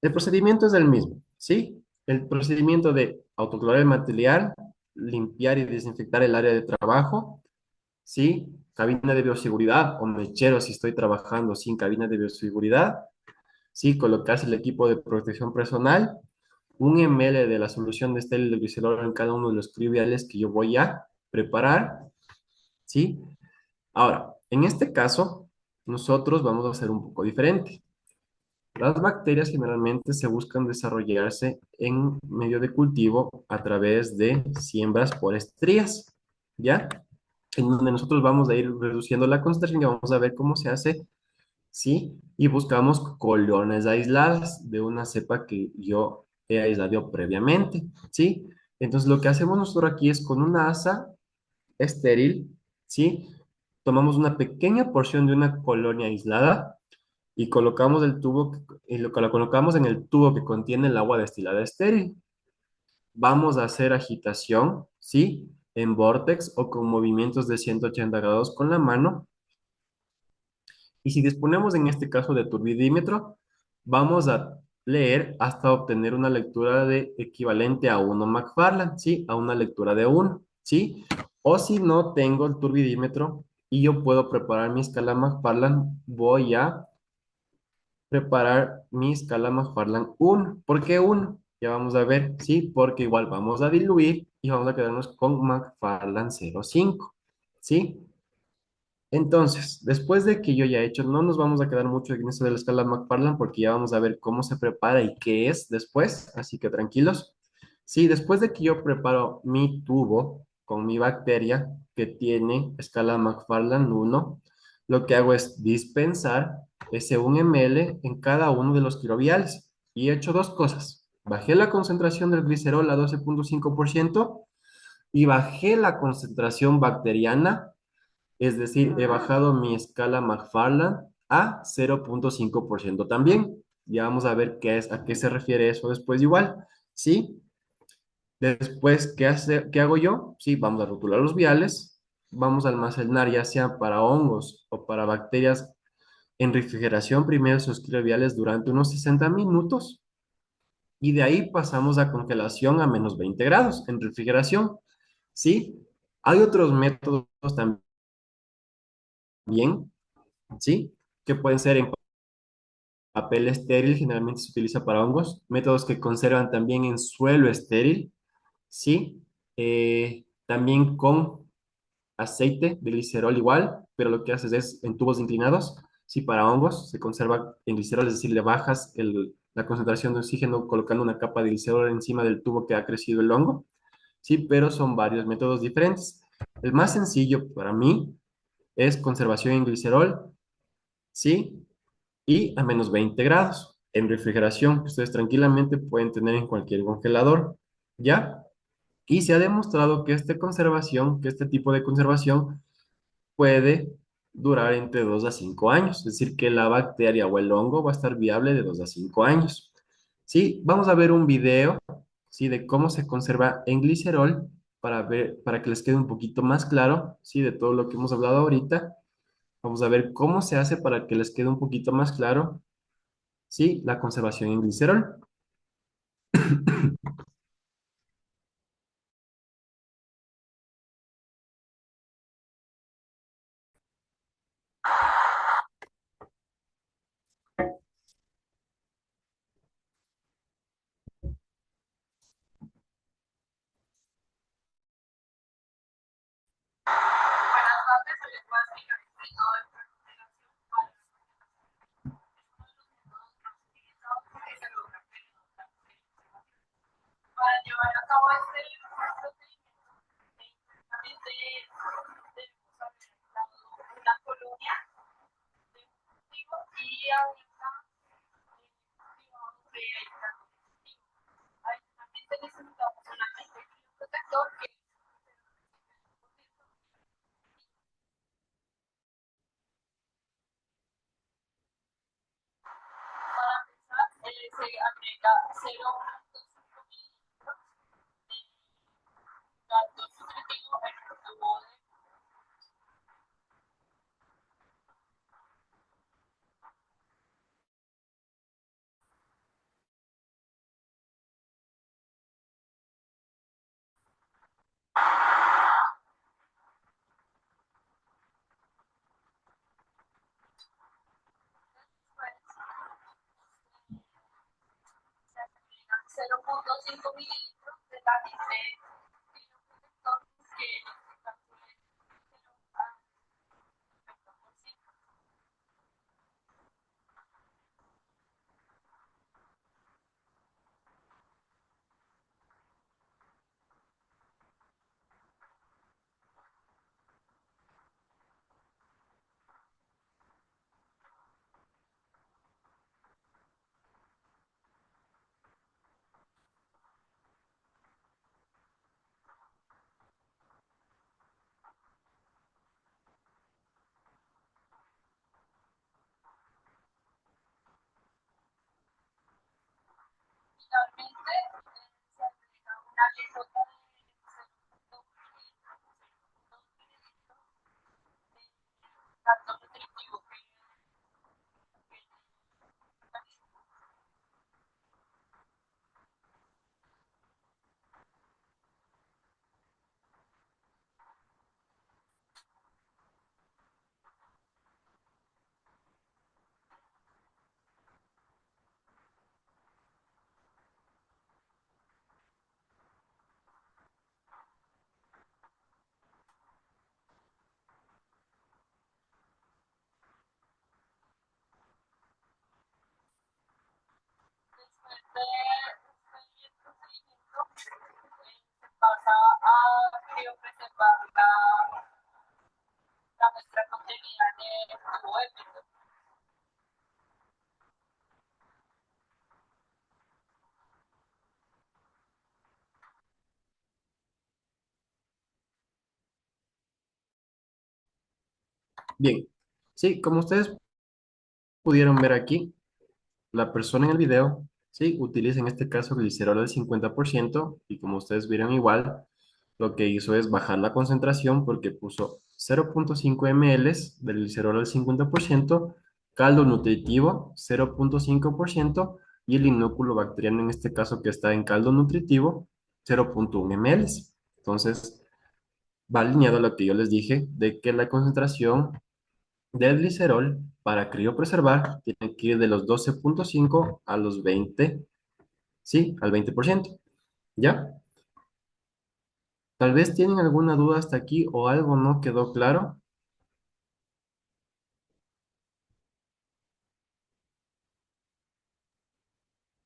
El procedimiento es el mismo, ¿sí? El procedimiento de autoclavar el material, limpiar y desinfectar el área de trabajo, ¿sí? Cabina de bioseguridad o mechero si estoy trabajando sin cabina de bioseguridad, ¿sí? Colocarse el equipo de protección personal, 1 ml de la solución de estéril de glicerol en cada uno de los triviales que yo voy a preparar, ¿sí? Ahora, en este caso, nosotros vamos a hacer un poco diferente. Las bacterias generalmente se buscan desarrollarse en medio de cultivo a través de siembras por estrías, ¿ya? En donde nosotros vamos a ir reduciendo la concentración y vamos a ver cómo se hace, ¿sí? Y buscamos colonias aisladas de una cepa que yo he aislado previamente, ¿sí? Entonces lo que hacemos nosotros aquí es con una asa estéril, ¿sí? Tomamos una pequeña porción de una colonia aislada y colocamos el tubo, y lo colocamos en el tubo que contiene el agua destilada estéril. Vamos a hacer agitación, ¿sí? En vórtex o con movimientos de 180 grados con la mano. Y si disponemos en este caso de turbidímetro, vamos a leer hasta obtener una lectura de equivalente a 1 McFarland, ¿sí? A una lectura de 1, ¿sí? O si no tengo el turbidímetro y yo puedo preparar mi escala McFarland, voy a preparar mi escala McFarland 1. ¿Por qué 1? Ya vamos a ver, ¿sí? Porque igual vamos a diluir y vamos a quedarnos con McFarland 0,5, ¿sí? Entonces, después de que yo ya he hecho, no nos vamos a quedar mucho en esto de la escala McFarland porque ya vamos a ver cómo se prepara y qué es después, así que tranquilos. Sí, después de que yo preparo mi tubo con mi bacteria que tiene escala McFarland 1, lo que hago es dispensar ese 1 ml en cada uno de los quiroviales. Y he hecho dos cosas. Bajé la concentración del glicerol a 12,5% y bajé la concentración bacteriana, es decir, he bajado mi escala McFarland a 0,5% también. Ya vamos a ver qué es, a qué se refiere eso después igual, ¿sí? Después, qué hago yo? Sí, vamos a rotular los viales, vamos a almacenar ya sea para hongos o para bacterias en refrigeración primero esos viales durante unos 60 minutos y de ahí pasamos a congelación a -20 grados en refrigeración, ¿sí? Hay otros métodos también, ¿sí? Que pueden ser en papel estéril, generalmente se utiliza para hongos, métodos que conservan también en suelo estéril, ¿sí? También con aceite de glicerol igual, pero lo que haces es en tubos inclinados, ¿sí? Para hongos se conserva en glicerol, es decir, le bajas la concentración de oxígeno colocando una capa de glicerol encima del tubo que ha crecido el hongo, ¿sí? Pero son varios métodos diferentes. El más sencillo para mí es conservación en glicerol, ¿sí? Y a -20 grados en refrigeración, que ustedes tranquilamente pueden tener en cualquier congelador, ¿ya? Y se ha demostrado que que este tipo de conservación puede durar entre 2 a 5 años, es decir, que la bacteria o el hongo va a estar viable de 2 a 5 años. Sí, vamos a ver un video, sí, de cómo se conserva en glicerol para ver, para que les quede un poquito más claro, sí, de todo lo que hemos hablado ahorita. Vamos a ver cómo se hace para que les quede un poquito más claro, sí, la conservación en glicerol. llevar a cabo este procedimiento, internamente debemos haber dado una colonia de cultivo y ahorita cultivamos de aislante positivo. Adicionalmente necesitamos un agente protector que para empezar se agrega 0,5 mililitros de caldo nutritivo en un tubo de. Se agregan 0,5 mililitros de la leche protector que en este caso es 0,50%. Finalmente, se agrega una gota de 0,2 mililitros de caldo nutritivo que después de este procedimiento se pasa a criopreservar la muestra contenida en el tubo de filtro. Bien, sí, como ustedes pudieron ver aquí, la persona en el video, sí, utiliza en este caso glicerol al 50% y como ustedes vieron igual, lo que hizo es bajar la concentración porque puso 0,5 ml del glicerol al 50%, caldo nutritivo 0,5% y el inóculo bacteriano en este caso que está en caldo nutritivo 0,1 ml. Entonces, va alineado a lo que yo les dije de que la concentración del glicerol para criopreservar tiene que ir de los 12,5 a los 20, sí, al 20%. ¿Ya? Tal vez tienen alguna duda hasta aquí o algo no quedó claro.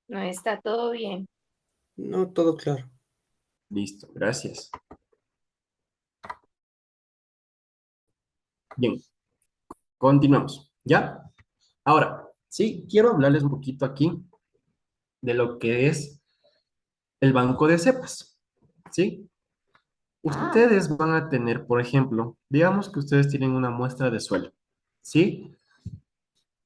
No está todo bien. No, todo claro. Listo, gracias. Bien, continuamos. ¿Ya? Ahora, sí, quiero hablarles un poquito aquí de lo que es el banco de cepas. ¿Sí? Ustedes van a tener, por ejemplo, digamos que ustedes tienen una muestra de suelo. ¿Sí?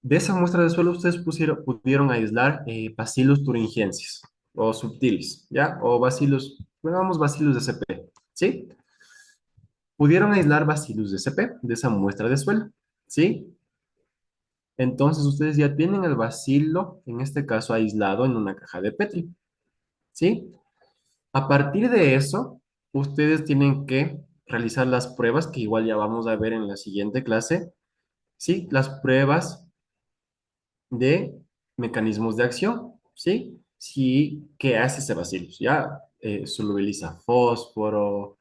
De esa muestra de suelo ustedes pudieron aislar Bacillus thuringiensis o subtilis, ¿ya? O Bacillus, digamos Bacillus de CP, ¿sí? Pudieron aislar Bacillus de CP de esa muestra de suelo, ¿sí? Entonces ustedes ya tienen el bacilo, en este caso aislado en una caja de Petri, ¿sí? A partir de eso, ustedes tienen que realizar las pruebas que igual ya vamos a ver en la siguiente clase, ¿sí? Las pruebas de mecanismos de acción, ¿sí? Sí, ¿qué hace ese bacillus? Ya solubiliza fósforo,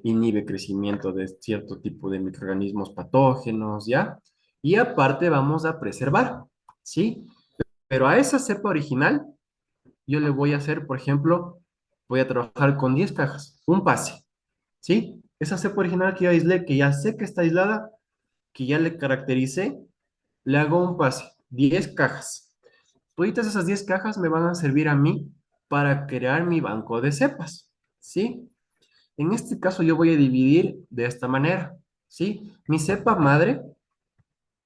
inhibe crecimiento de cierto tipo de microorganismos patógenos, ¿ya? Y aparte vamos a preservar, ¿sí? Pero a esa cepa original yo le voy a hacer, por ejemplo, voy a trabajar con 10 cajas, un pase, ¿sí? Esa cepa original que ya aislé, que ya sé que está aislada, que ya le caractericé, le hago un pase, 10 cajas. Todas esas 10 cajas me van a servir a mí para crear mi banco de cepas, ¿sí? En este caso yo voy a dividir de esta manera, ¿sí? Mi cepa madre,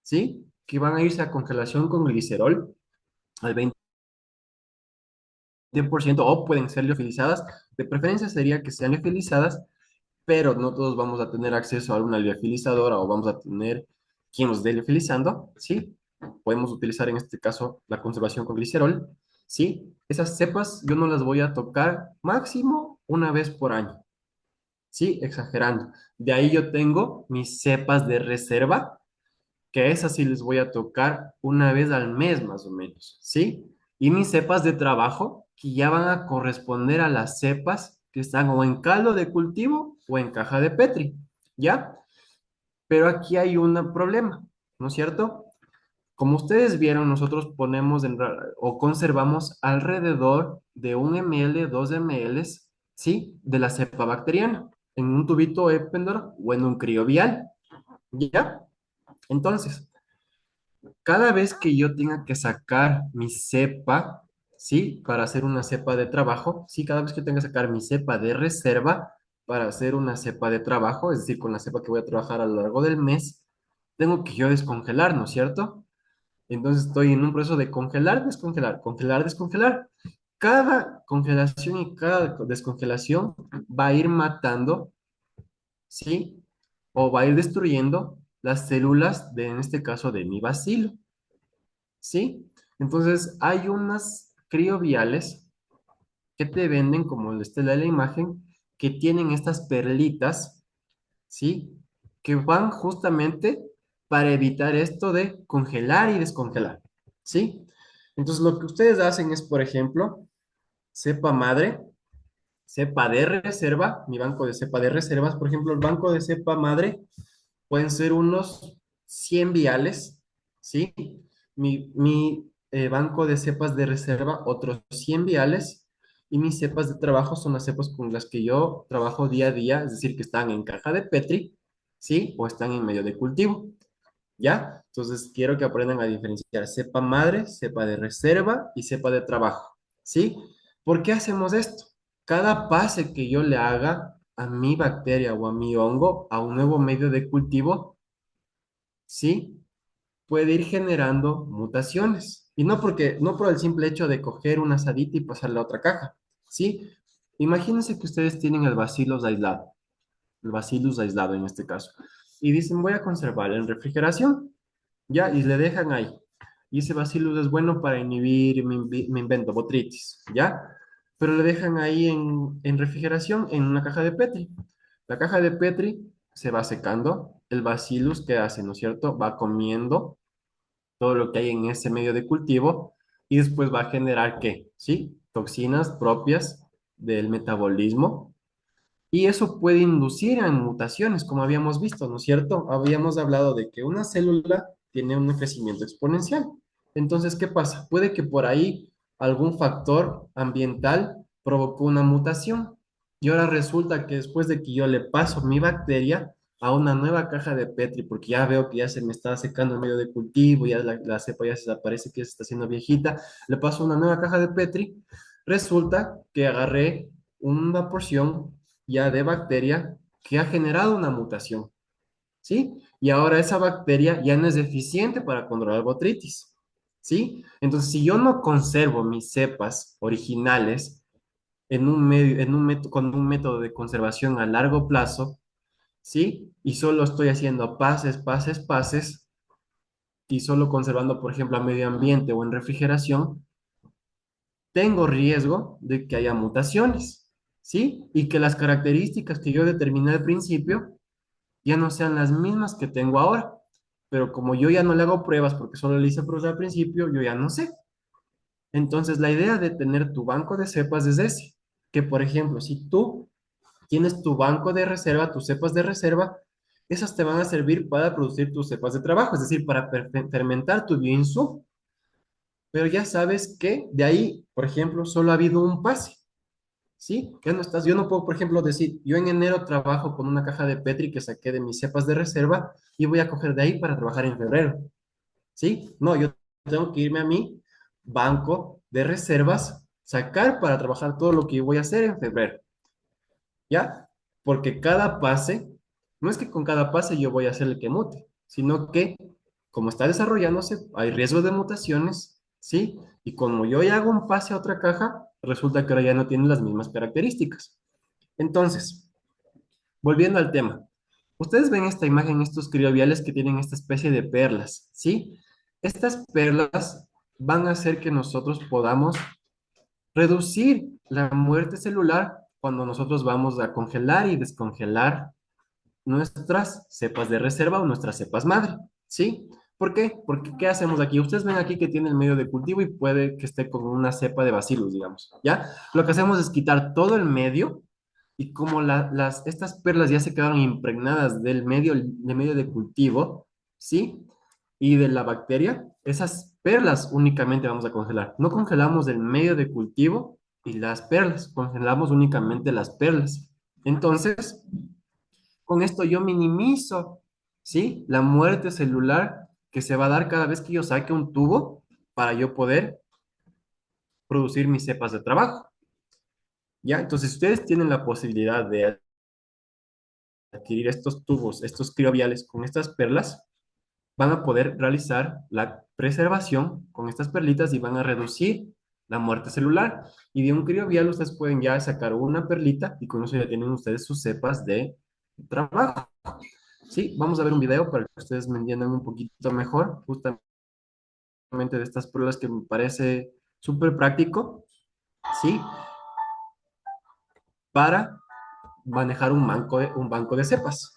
¿sí? Que van a irse a congelación con glicerol al 20% o pueden ser liofilizadas. De preferencia sería que sean liofilizadas, pero no todos vamos a tener acceso a una liofilizadora o vamos a tener quien nos esté liofilizando, ¿sí? Podemos utilizar en este caso la conservación con glicerol, ¿sí? Esas cepas yo no las voy a tocar máximo una vez por año, ¿sí? Exagerando. De ahí yo tengo mis cepas de reserva, que a esas sí les voy a tocar una vez al mes más o menos, ¿sí? Y mis cepas de trabajo, que ya van a corresponder a las cepas que están o en caldo de cultivo o en caja de Petri, ¿ya? Pero aquí hay un problema, ¿no es cierto? Como ustedes vieron, nosotros ponemos o conservamos alrededor de 1 ml, 2 ml, ¿sí? De la cepa bacteriana, en un tubito Eppendorf o en un criovial, ¿ya? Entonces, cada vez que yo tenga que sacar mi cepa, ¿sí? Para hacer una cepa de trabajo, ¿sí? Cada vez que tenga que sacar mi cepa de reserva para hacer una cepa de trabajo, es decir, con la cepa que voy a trabajar a lo largo del mes, tengo que yo descongelar, ¿no es cierto? Entonces estoy en un proceso de congelar, descongelar, congelar, descongelar. Cada congelación y cada descongelación va a ir matando, ¿sí? O va a ir destruyendo las células de, en este caso, de mi bacilo. ¿Sí? Entonces, hay unas crioviales que te venden, como el estela de la imagen, que tienen estas perlitas, ¿sí? Que van justamente para evitar esto de congelar y descongelar, ¿sí? Entonces, lo que ustedes hacen es, por ejemplo, cepa madre, cepa de reserva, mi banco de cepa de reservas, por ejemplo, el banco de cepa madre pueden ser unos 100 viales, ¿sí? Mi banco de cepas de reserva, otros 100 viales, y mis cepas de trabajo son las cepas con las que yo trabajo día a día, es decir, que están en caja de Petri, ¿sí? O están en medio de cultivo, ¿ya? Entonces, quiero que aprendan a diferenciar cepa madre, cepa de reserva y cepa de trabajo, ¿sí? ¿Por qué hacemos esto? Cada pase que yo le haga a mi bacteria o a mi hongo, a un nuevo medio de cultivo, ¿sí? Puede ir generando mutaciones. Y no porque, no por el simple hecho de coger una asadita y pasarla a otra caja, ¿sí? Imagínense que ustedes tienen el bacillus aislado en este caso, y dicen, voy a conservar en refrigeración, ¿ya? Y le dejan ahí. Y ese bacillus es bueno para inhibir, me invento, botritis, ¿ya? Pero le dejan ahí en refrigeración en una caja de Petri. La caja de Petri se va secando, el bacillus, ¿qué hace, no es cierto? Va comiendo todo lo que hay en ese medio de cultivo y después va a generar, ¿qué? ¿Sí? Toxinas propias del metabolismo y eso puede inducir a mutaciones, como habíamos visto, ¿no es cierto? Habíamos hablado de que una célula tiene un crecimiento exponencial. Entonces, ¿qué pasa? Puede que por ahí algún factor ambiental provocó una mutación. Y ahora resulta que después de que yo le paso mi bacteria a una nueva caja de Petri, porque ya veo que ya se me está secando el medio de cultivo, ya la cepa ya se parece que se está haciendo viejita, le paso una nueva caja de Petri, resulta que agarré una porción ya de bacteria que ha generado una mutación, ¿sí? Y ahora esa bacteria ya no es eficiente para controlar botritis, ¿sí? Entonces, si yo no conservo mis cepas originales en un medio, con un método de conservación a largo plazo, ¿sí? Y solo estoy haciendo pases, pases, pases, y solo conservando, por ejemplo, a medio ambiente o en refrigeración, tengo riesgo de que haya mutaciones, ¿sí? Y que las características que yo determiné al principio ya no sean las mismas que tengo ahora. Pero como yo ya no le hago pruebas porque solo le hice pruebas al principio, yo ya no sé. Entonces, la idea de tener tu banco de cepas es ese, que por ejemplo, si tú tienes tu banco de reserva, tus cepas de reserva, esas te van a servir para producir tus cepas de trabajo, es decir, para fermentar tu bioinsumo. Pero ya sabes que de ahí, por ejemplo, solo ha habido un pase, ¿sí? Ya no estás, yo no puedo, por ejemplo, decir, yo en enero trabajo con una caja de Petri que saqué de mis cepas de reserva y voy a coger de ahí para trabajar en febrero, ¿sí? No, yo tengo que irme a mi banco de reservas, sacar para trabajar todo lo que voy a hacer en febrero, ¿ya? Porque cada pase, no es que con cada pase yo voy a hacer el que mute, sino que como está desarrollándose, hay riesgo de mutaciones, ¿sí? Y como yo ya hago un pase a otra caja, resulta que ahora ya no tiene las mismas características. Entonces, volviendo al tema, ustedes ven esta imagen, estos criobiales que tienen esta especie de perlas, ¿sí? Estas perlas van a hacer que nosotros podamos reducir la muerte celular cuando nosotros vamos a congelar y descongelar nuestras cepas de reserva o nuestras cepas madre, ¿sí? ¿Por qué? Porque ¿qué hacemos aquí? Ustedes ven aquí que tiene el medio de cultivo y puede que esté con una cepa de bacillus, digamos, ¿ya? Lo que hacemos es quitar todo el medio y como estas perlas ya se quedaron impregnadas del medio de cultivo, ¿sí? Y de la bacteria, esas perlas únicamente vamos a congelar. No congelamos el medio de cultivo y las perlas, congelamos únicamente las perlas. Entonces, con esto yo minimizo, ¿sí? La muerte celular que se va a dar cada vez que yo saque un tubo para yo poder producir mis cepas de trabajo, ¿ya? Entonces, ustedes tienen la posibilidad de adquirir estos tubos, estos crioviales con estas perlas, van a poder realizar la preservación con estas perlitas y van a reducir la muerte celular. Y de un criovial ustedes pueden ya sacar una perlita y con eso ya tienen ustedes sus cepas de trabajo. Sí, vamos a ver un video para que ustedes me entiendan un poquito mejor, justamente de estas pruebas que me parece súper práctico, ¿sí? Para manejar un banco de cepas.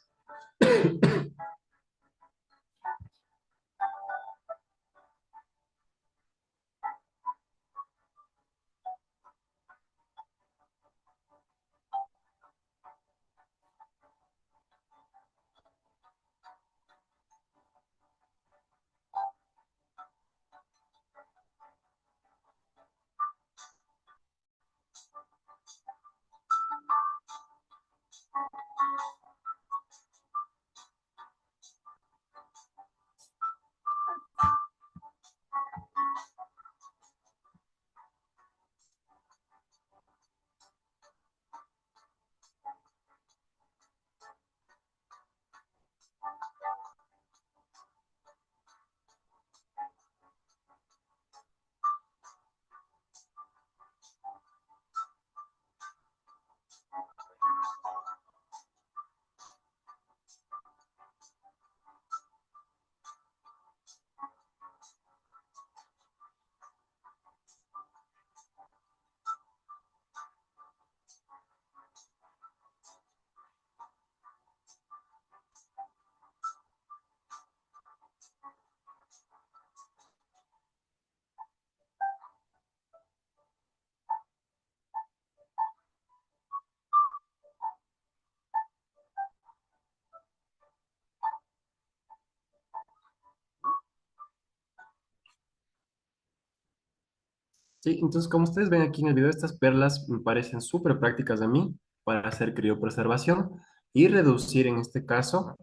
Sí, entonces como ustedes ven aquí en el video, estas perlas me parecen súper prácticas a mí para hacer criopreservación y reducir en este caso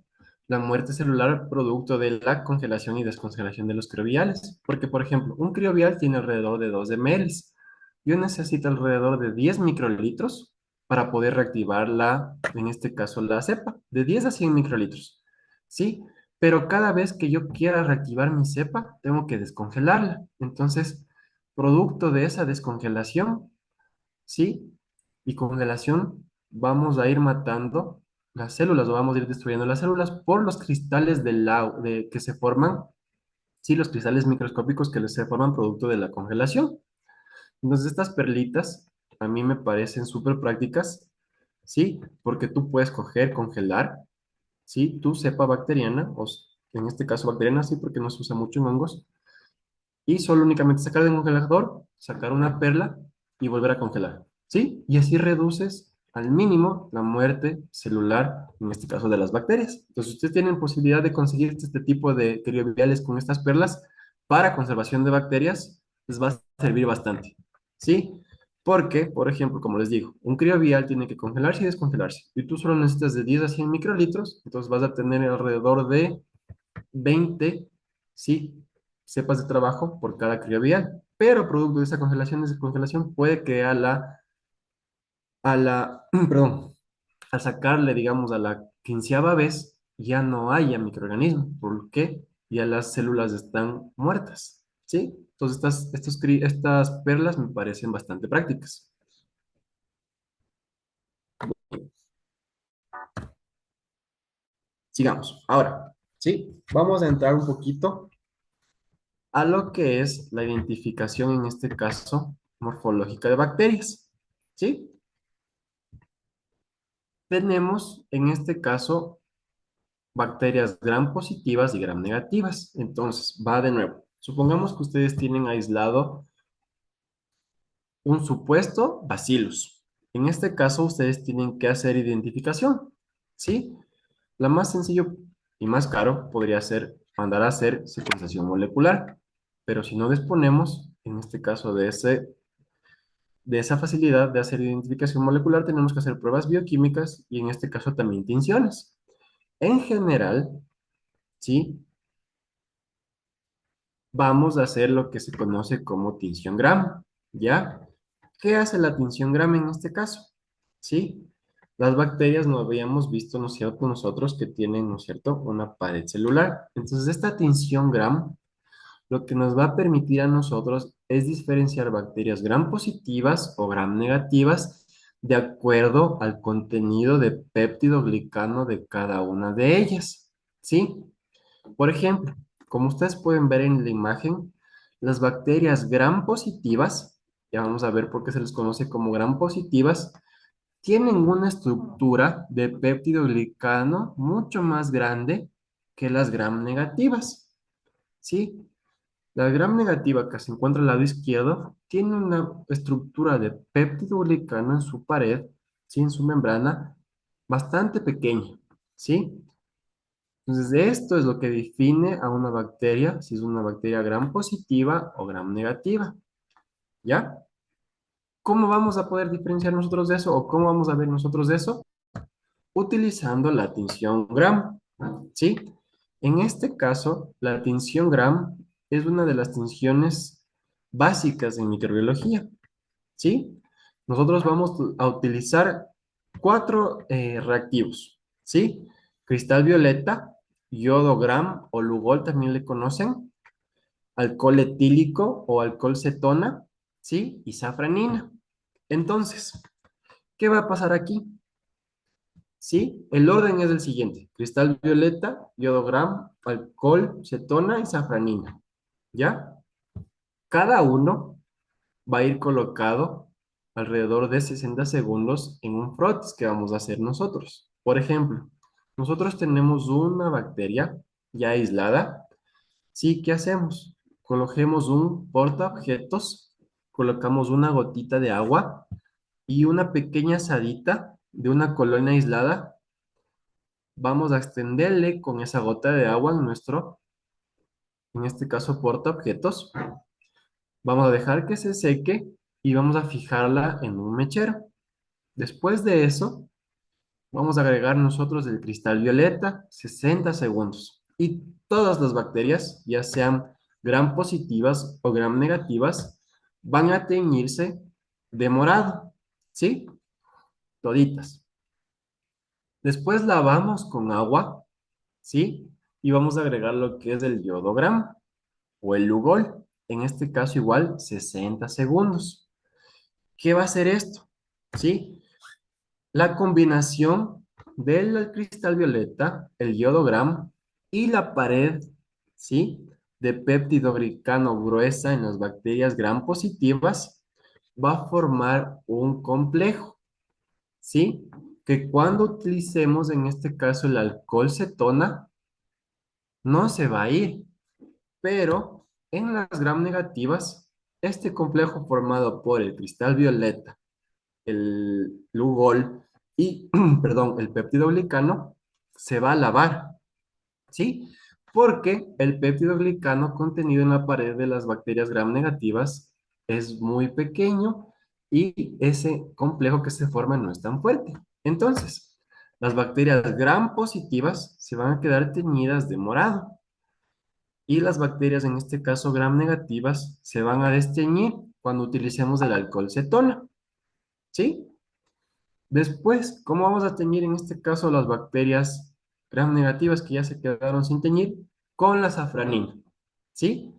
la muerte celular producto de la congelación y descongelación de los crioviales. Porque, por ejemplo, un criovial tiene alrededor de 2 ml. Yo necesito alrededor de 10 microlitros para poder reactivar en este caso, la cepa, de 10 a 100 microlitros. ¿Sí? Pero cada vez que yo quiera reactivar mi cepa, tengo que descongelarla. Entonces, producto de esa descongelación, ¿sí? Y congelación, vamos a ir matando las células o vamos a ir destruyendo las células por los cristales que se forman, sí, los cristales microscópicos que se forman producto de la congelación. Entonces, estas perlitas a mí me parecen súper prácticas, ¿sí? Porque tú puedes coger, congelar, ¿sí? Tu cepa bacteriana, en este caso bacteriana, sí, porque no se usa mucho en hongos, y solo únicamente sacar del congelador, sacar una perla y volver a congelar, ¿sí? Y así reduces al mínimo la muerte celular, en este caso de las bacterias. Entonces, ustedes tienen posibilidad de conseguir este tipo de crioviales con estas perlas para conservación de bacterias, les va a servir bastante, ¿sí? Porque, por ejemplo, como les digo, un criovial tiene que congelarse y descongelarse. Y tú solo necesitas de 10 a 100 microlitros, entonces vas a tener alrededor de 20, sí, cepas de trabajo por cada criovial. Pero producto de esa congelación y descongelación puede que perdón, al sacarle, digamos, a la quinceava vez, ya no haya microorganismos, porque ya las células están muertas, ¿sí? Entonces, estas perlas me parecen bastante prácticas. Sigamos. Ahora, ¿sí? Vamos a entrar un poquito a lo que es la identificación, en este caso, morfológica de bacterias, ¿sí? Tenemos, en este caso, bacterias gram positivas y gram negativas. Entonces, va de nuevo. Supongamos que ustedes tienen aislado un supuesto bacillus. En este caso, ustedes tienen que hacer identificación, ¿sí? La más sencillo y más caro podría ser mandar a hacer secuenciación molecular, pero si no disponemos, en este caso, de esa facilidad de hacer identificación molecular, tenemos que hacer pruebas bioquímicas y en este caso también tinciones. En general, ¿sí? Vamos a hacer lo que se conoce como tinción Gram, ¿ya? ¿Qué hace la tinción Gram en este caso? ¿Sí? Las bacterias no habíamos visto, ¿no es cierto?, nosotros que tienen, ¿no es cierto?, una pared celular. Entonces, esta tinción Gram lo que nos va a permitir a nosotros es diferenciar bacterias gram positivas o gram negativas de acuerdo al contenido de péptido glicano de cada una de ellas, ¿sí? Por ejemplo, como ustedes pueden ver en la imagen, las bacterias gram positivas, ya vamos a ver por qué se les conoce como gram positivas, tienen una estructura de péptido glicano mucho más grande que las gram negativas, ¿sí? La gram negativa que se encuentra al lado izquierdo tiene una estructura de péptido glicano en su pared, ¿sí? En su membrana, bastante pequeña, ¿sí? Entonces, esto es lo que define a una bacteria, si es una bacteria gram positiva o gram negativa, ¿ya? ¿Cómo vamos a poder diferenciar nosotros de eso o cómo vamos a ver nosotros de eso? Utilizando la tinción Gram, ¿sí? En este caso, la tinción Gram es una de las tinciones básicas en microbiología, ¿sí? Nosotros vamos a utilizar cuatro reactivos, ¿sí? Cristal violeta, yodo Gram o Lugol también le conocen, alcohol etílico o alcohol cetona, ¿sí? Y safranina. Entonces, ¿qué va a pasar aquí? ¿Sí? El orden es el siguiente: cristal violeta, yodogram, alcohol, cetona y safranina. ¿Ya? Cada uno va a ir colocado alrededor de 60 segundos en un frotis que vamos a hacer nosotros. Por ejemplo, nosotros tenemos una bacteria ya aislada. ¿Sí? ¿Qué hacemos? Coloquemos un portaobjetos, colocamos una gotita de agua y una pequeña asadita de una colonia aislada. Vamos a extenderle con esa gota de agua en en este caso, portaobjetos. Vamos a dejar que se seque y vamos a fijarla en un mechero. Después de eso, vamos a agregar nosotros el cristal violeta, 60 segundos. Y todas las bacterias, ya sean gram positivas o gram negativas, van a teñirse de morado. ¿Sí? Toditas. Después lavamos con agua, ¿sí? Y vamos a agregar lo que es el yodogram o el Lugol. En este caso igual 60 segundos. ¿Qué va a hacer esto? ¿Sí? La combinación del cristal violeta, el yodogram y la pared, ¿sí? De péptido glicano gruesa en las bacterias gram positivas va a formar un complejo, ¿sí? Que cuando utilicemos en este caso el alcohol cetona, no se va a ir, pero en las gram negativas, este complejo formado por el cristal violeta, el Lugol y, perdón, el péptido glicano, se va a lavar, ¿sí? Porque el péptido glicano contenido en la pared de las bacterias gram negativas es muy pequeño y ese complejo que se forma no es tan fuerte. Entonces, las bacterias gram positivas se van a quedar teñidas de morado y las bacterias, en este caso gram negativas, se van a desteñir cuando utilicemos el alcohol cetona, ¿sí? Después, ¿cómo vamos a teñir en este caso las bacterias gram negativas que ya se quedaron sin teñir? Con la safranina, ¿sí?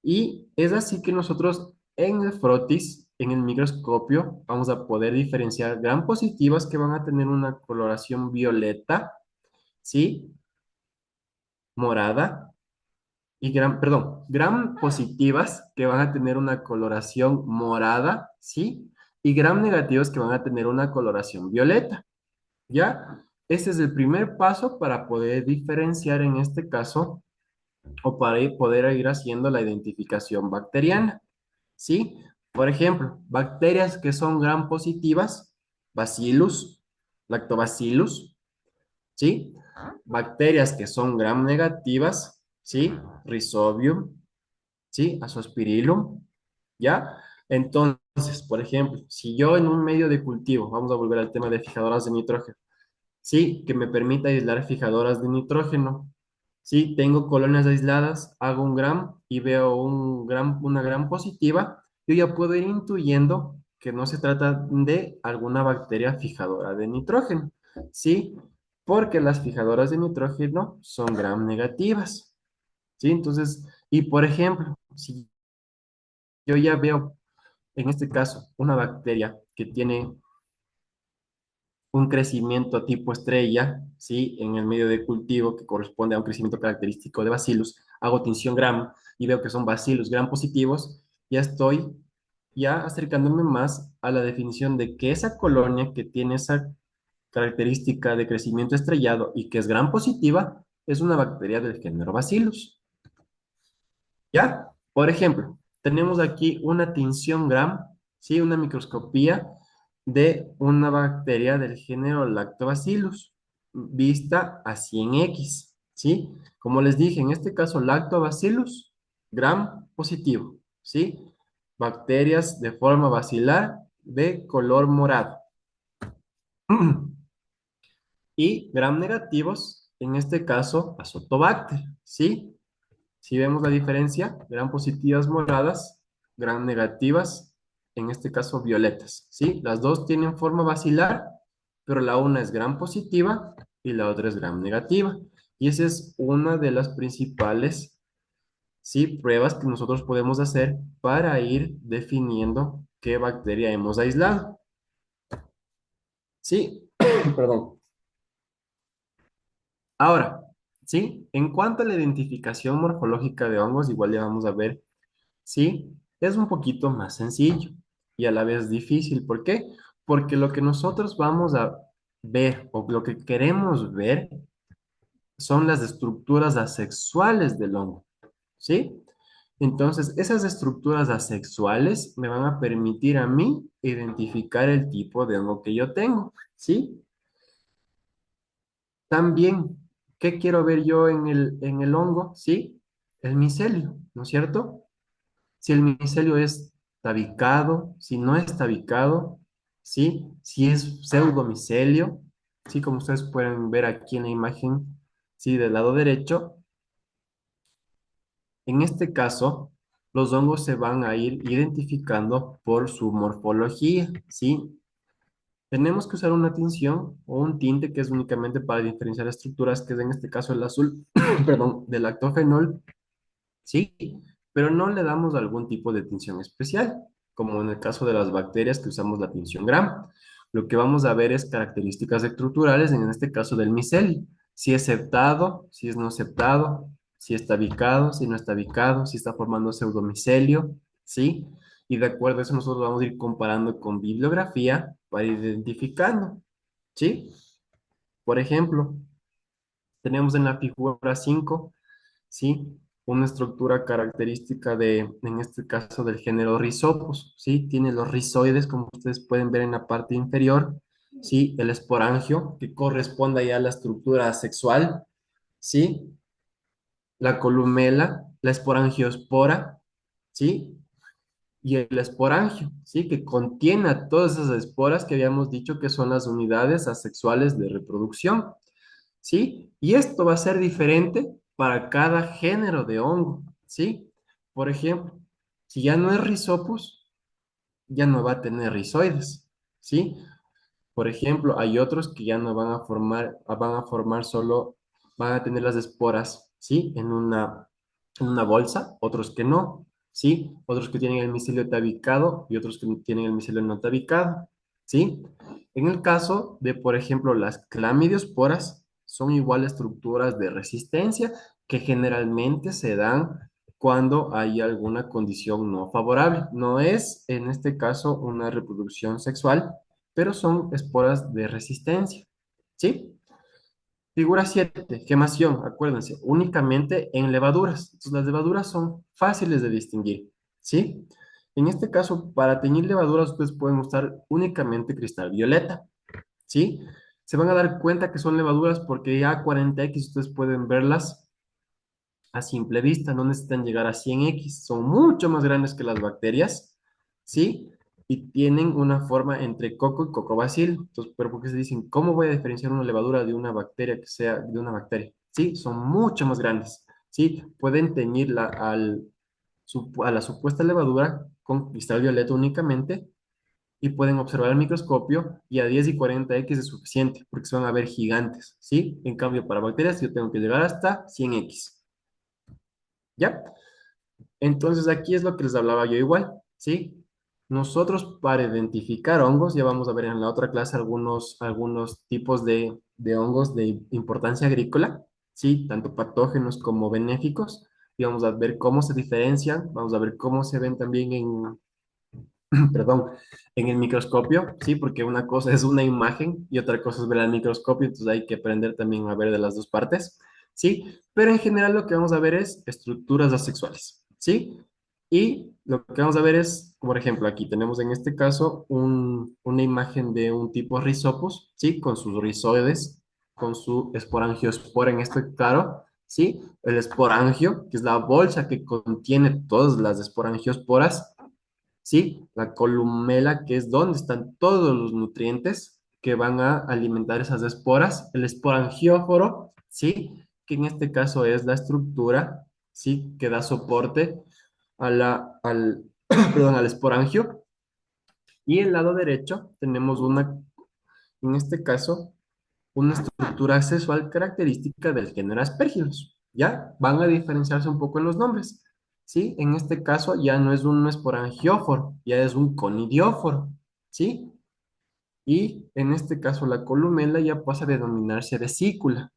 Y es así que nosotros en el frotis, en el microscopio, vamos a poder diferenciar gram positivas que van a tener una coloración violeta, ¿sí? Morada, y gram positivas que van a tener una coloración morada, ¿sí? Y gram negativas que van a tener una coloración violeta, ¿ya? Ese es el primer paso para poder diferenciar en este caso o para poder ir haciendo la identificación bacteriana, ¿sí? Por ejemplo, bacterias que son gram positivas, Bacillus, Lactobacillus, ¿sí? Bacterias que son gram negativas, ¿sí? Rhizobium, ¿sí? Azospirillum, ¿ya? Entonces, por ejemplo, si yo en un medio de cultivo, vamos a volver al tema de fijadoras de nitrógeno, ¿sí? Que me permita aislar fijadoras de nitrógeno, ¿sí? Tengo colonias aisladas, hago un gram y veo una gram positiva, yo ya puedo ir intuyendo que no se trata de alguna bacteria fijadora de nitrógeno, ¿sí? Porque las fijadoras de nitrógeno son gram negativas, ¿sí? Entonces, y por ejemplo, si yo ya veo, en este caso, una bacteria que tiene un crecimiento tipo estrella, ¿sí? En el medio de cultivo que corresponde a un crecimiento característico de Bacillus, hago tinción gram y veo que son Bacillus gram positivos, ya estoy ya acercándome más a la definición de que esa colonia que tiene esa característica de crecimiento estrellado y que es gram positiva, es una bacteria del género Bacillus. ¿Ya? Por ejemplo, tenemos aquí una tinción gram, ¿sí? Una microscopía de una bacteria del género Lactobacillus, vista a 100x, ¿sí? Como les dije, en este caso Lactobacillus, gram positivo, ¿sí? Bacterias de forma bacilar de color morado. Y gram negativos, en este caso Azotobacter, ¿sí? Si vemos la diferencia, gram positivas moradas, gram negativas, en este caso violetas, ¿sí? Las dos tienen forma bacilar, pero la una es gram positiva y la otra es gram negativa. Y esa es una de las principales, ¿sí? Pruebas que nosotros podemos hacer para ir definiendo qué bacteria hemos aislado. ¿Sí? Perdón. Ahora, ¿sí? En cuanto a la identificación morfológica de hongos, igual ya vamos a ver. Sí, es un poquito más sencillo y a la vez difícil. ¿Por qué? Porque lo que nosotros vamos a ver o lo que queremos ver son las estructuras asexuales del hongo, ¿sí? Entonces, esas estructuras asexuales me van a permitir a mí identificar el tipo de hongo que yo tengo, ¿sí? También, ¿qué quiero ver yo en el hongo? ¿Sí? El micelio, ¿no es cierto? Si el micelio es tabicado, si no es tabicado, ¿sí? Si es pseudomicelio, ¿sí? Como ustedes pueden ver aquí en la imagen, ¿sí? Del lado derecho. En este caso, los hongos se van a ir identificando por su morfología, ¿sí? Tenemos que usar una tinción o un tinte que es únicamente para diferenciar estructuras, que es en este caso el azul, perdón, del lactofenol, ¿sí? Pero no le damos algún tipo de tinción especial, como en el caso de las bacterias que usamos la tinción gram. Lo que vamos a ver es características estructurales, en este caso del micelio. Si es septado, si es no septado, si está bicado, si no está bicado, si está formando pseudomicelio, ¿sí? Y de acuerdo a eso nosotros vamos a ir comparando con bibliografía para ir identificando, ¿sí? Por ejemplo, tenemos en la figura 5, ¿sí? Una estructura característica en este caso, del género Rhizopus, ¿sí? Tiene los rizoides, como ustedes pueden ver en la parte inferior, ¿sí? El esporangio, que corresponde ya a la estructura sexual, ¿sí? La columela, la esporangiospora, ¿sí? y el esporangio, ¿sí? Que contiene a todas esas esporas que habíamos dicho que son las unidades asexuales de reproducción, ¿sí? Y esto va a ser diferente para cada género de hongo, ¿sí? Por ejemplo, si ya no es Rhizopus, ya no va a tener rizoides, ¿sí? Por ejemplo, hay otros que ya no van a formar solo, van a tener las esporas, ¿sí? En una bolsa, otros que no, ¿sí? Otros que tienen el micelio tabicado y otros que tienen el micelio no tabicado, ¿sí? En el caso de, por ejemplo, las clamidiosporas, son igual estructuras de resistencia que generalmente se dan cuando hay alguna condición no favorable. No es, en este caso, una reproducción sexual, pero son esporas de resistencia, ¿sí? Figura 7, gemación, acuérdense, únicamente en levaduras. Entonces, las levaduras son fáciles de distinguir, ¿sí? En este caso, para teñir levaduras, ustedes pueden usar únicamente cristal violeta, ¿sí? Se van a dar cuenta que son levaduras porque ya 40X ustedes pueden verlas a simple vista, no necesitan llegar a 100X, son mucho más grandes que las bacterias, ¿sí? Y tienen una forma entre coco y cocobacil. Entonces, pero porque se dicen, ¿cómo voy a diferenciar una levadura de una bacteria que sea de una bacteria? Sí, son mucho más grandes, ¿sí? Pueden teñirla a la supuesta levadura con cristal violeta únicamente y pueden observar el microscopio y a 10 y 40X es suficiente porque se van a ver gigantes, ¿sí? En cambio, para bacterias yo tengo que llegar hasta 100X. ¿Ya? Entonces aquí es lo que les hablaba yo igual, ¿sí? Nosotros para identificar hongos, ya vamos a ver en la otra clase algunos tipos de hongos de importancia agrícola, ¿sí? Tanto patógenos como benéficos, y vamos a ver cómo se diferencian, vamos a ver cómo se ven también en, perdón, en el microscopio, ¿sí? Porque una cosa es una imagen y otra cosa es ver al microscopio, entonces hay que aprender también a ver de las dos partes, ¿sí? Pero en general lo que vamos a ver es estructuras asexuales, ¿sí? Y lo que vamos a ver es, por ejemplo, aquí tenemos en este caso una imagen de un tipo Rhizopus, ¿sí? Con sus rizoides, con su esporangiospora en este claro, ¿sí? El esporangio, que es la bolsa que contiene todas las esporangiosporas, ¿sí? La columela, que es donde están todos los nutrientes que van a alimentar esas esporas, el esporangióforo, ¿sí? Que en este caso es la estructura, ¿sí? Que da soporte perdón, al esporangio. Y el lado derecho tenemos en este caso, una estructura sexual característica del género Aspergillus. ¿Ya? Van a diferenciarse un poco en los nombres. ¿Sí? En este caso ya no es un esporangióforo, ya es un conidióforo. ¿Sí? Y en este caso la columela ya pasa a denominarse vesícula.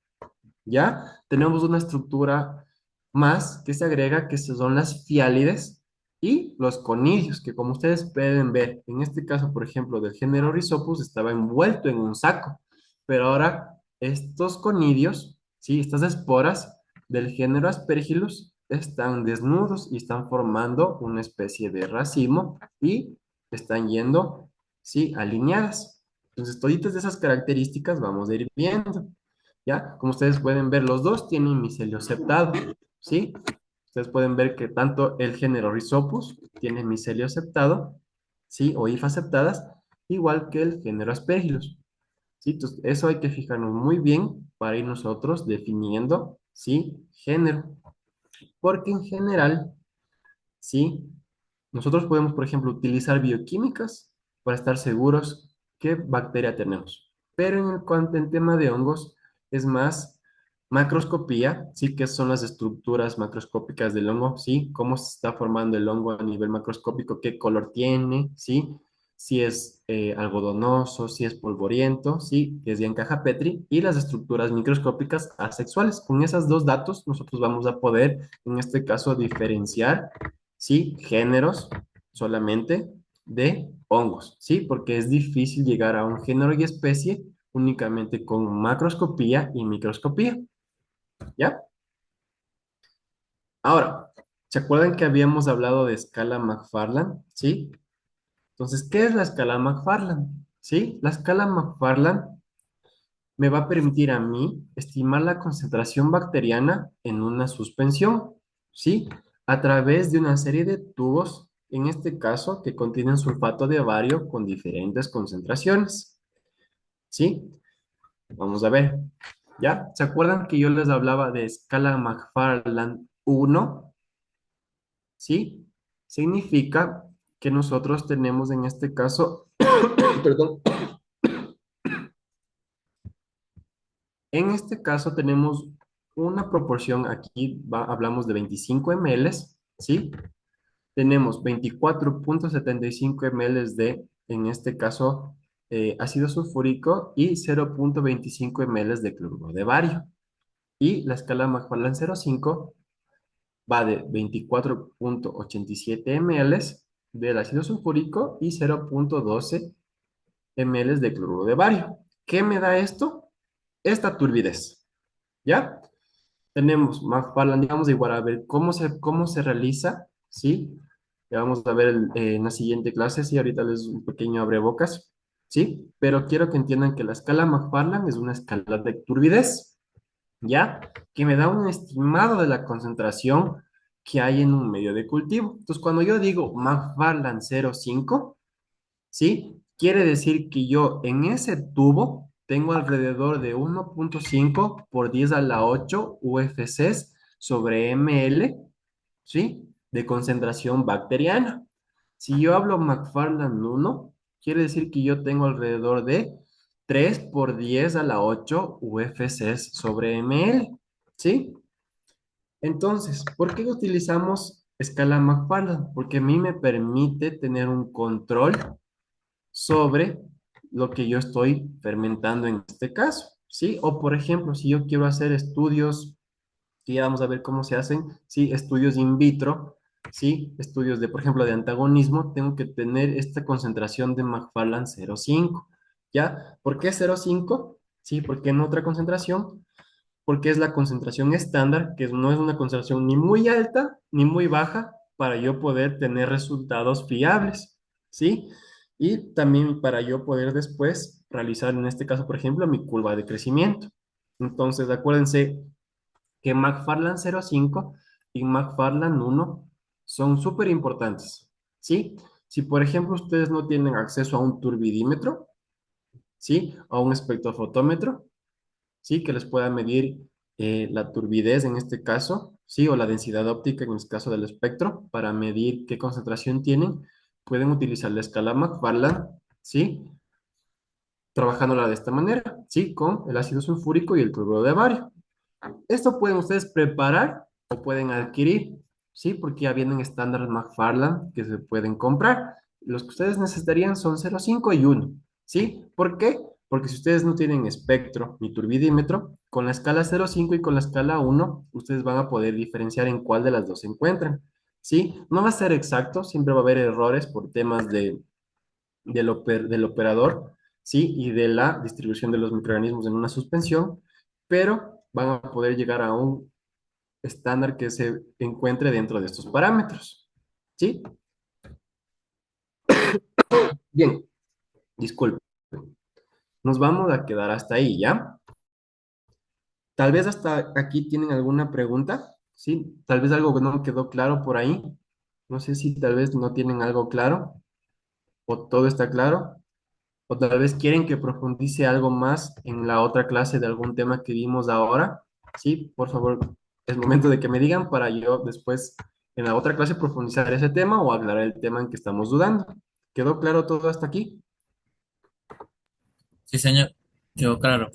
¿Ya? Tenemos una estructura más que se agrega, que son las fiálides y los conidios, que como ustedes pueden ver, en este caso, por ejemplo, del género Rhizopus, estaba envuelto en un saco, pero ahora estos conidios, ¿sí? Estas esporas del género Aspergillus están desnudos y están formando una especie de racimo y están yendo, ¿sí? Alineadas. Entonces, todas esas características vamos a ir viendo. ¿Ya? Como ustedes pueden ver, los dos tienen micelio septado, ¿sí? Ustedes pueden ver que tanto el género Rhizopus tiene micelio septado, ¿sí? O hifas septadas, igual que el género Aspergillus, ¿sí? Entonces, eso hay que fijarnos muy bien para ir nosotros definiendo, ¿sí? Género. Porque en general, ¿sí? Nosotros podemos, por ejemplo, utilizar bioquímicas para estar seguros qué bacteria tenemos. Pero en tema de hongos es más macroscopía, ¿sí? ¿Qué son las estructuras macroscópicas del hongo? ¿Sí? ¿Cómo se está formando el hongo a nivel macroscópico? ¿Qué color tiene? ¿Sí? Si es algodonoso, si es polvoriento, ¿sí? Que es bien caja Petri. Y las estructuras microscópicas asexuales. Con esos dos datos nosotros vamos a poder, en este caso, diferenciar, ¿sí? Géneros solamente de hongos, ¿sí? Porque es difícil llegar a un género y especie únicamente con macroscopía y microscopía, ¿ya? Ahora, ¿se acuerdan que habíamos hablado de escala McFarland? ¿Sí? Entonces, ¿qué es la escala McFarland? ¿Sí? La escala McFarland me va a permitir a mí estimar la concentración bacteriana en una suspensión, ¿sí? A través de una serie de tubos en este caso, que contienen sulfato de bario con diferentes concentraciones. ¿Sí? Vamos a ver. ¿Ya? ¿Se acuerdan que yo les hablaba de escala McFarland 1? ¿Sí? Significa que nosotros tenemos en este caso, perdón, en este caso tenemos una proporción, aquí hablamos de 25 ml, ¿sí? Tenemos 24,75 ml de, en este caso, ácido sulfúrico y 0,25 ml de cloruro de bario. Y la escala McFarland 0,5 va de 24,87 ml del ácido sulfúrico y 0,12 ml de cloruro de bario. ¿Qué me da esto? Esta turbidez. ¿Ya? Tenemos McFarland, digamos igual, a ver cómo se realiza, ¿sí? Ya vamos a ver en la siguiente clase, sí, ahorita les un pequeño abrebocas, ¿sí? Pero quiero que entiendan que la escala McFarland es una escala de turbidez, ¿ya? Que me da un estimado de la concentración que hay en un medio de cultivo. Entonces, cuando yo digo McFarland 0,5, ¿sí? Quiere decir que yo en ese tubo tengo alrededor de 1,5 por 10 a la 8 UFCs sobre ml, ¿sí? De concentración bacteriana. Si yo hablo McFarland 1, quiere decir que yo tengo alrededor de 3 por 10 a la 8 UFCs sobre ml, ¿sí? Entonces, ¿por qué utilizamos escala McFarland? Porque a mí me permite tener un control sobre lo que yo estoy fermentando en este caso, ¿sí? O por ejemplo, si yo quiero hacer estudios, y ya vamos a ver cómo se hacen, ¿sí? Estudios in vitro, ¿sí? Estudios de, por ejemplo, de antagonismo, tengo que tener esta concentración de McFarland 0,5, ¿ya? ¿Por qué 0,5? Sí, porque en otra concentración, porque es la concentración estándar, que no es una concentración ni muy alta ni muy baja para yo poder tener resultados fiables, ¿sí? Y también para yo poder después realizar, en este caso, por ejemplo, mi curva de crecimiento. Entonces, acuérdense que McFarland 0,5 y McFarland 1 son súper importantes, ¿sí? Si, por ejemplo, ustedes no tienen acceso a un turbidímetro, ¿sí? A un espectrofotómetro, ¿sí? Que les pueda medir la turbidez en este caso, ¿sí? O la densidad óptica en el caso del espectro para medir qué concentración tienen. Pueden utilizar la escala McFarland, ¿sí? Trabajándola de esta manera, ¿sí? Con el ácido sulfúrico y el cloruro de bario. Esto pueden ustedes preparar o pueden adquirir, ¿sí? Porque ya vienen estándares McFarland que se pueden comprar. Los que ustedes necesitarían son 0,5 y 1, ¿sí? ¿Por qué? Porque si ustedes no tienen espectro ni turbidímetro, con la escala 0,5 y con la escala 1, ustedes van a poder diferenciar en cuál de las dos se encuentran, ¿sí? No va a ser exacto, siempre va a haber errores por temas del operador, ¿sí? Y de la distribución de los microorganismos en una suspensión, pero van a poder llegar a un estándar que se encuentre dentro de estos parámetros, ¿sí? Bien, disculpen. Nos vamos a quedar hasta ahí, ¿ya? Tal vez hasta aquí tienen alguna pregunta, ¿sí? Tal vez algo que no quedó claro por ahí. No sé si tal vez no tienen algo claro o todo está claro. O tal vez quieren que profundice algo más en la otra clase de algún tema que vimos ahora. Sí, por favor, es momento de que me digan para yo después en la otra clase profundizar ese tema o aclarar el tema en que estamos dudando. ¿Quedó claro todo hasta aquí? Sí, señor. Quedó claro.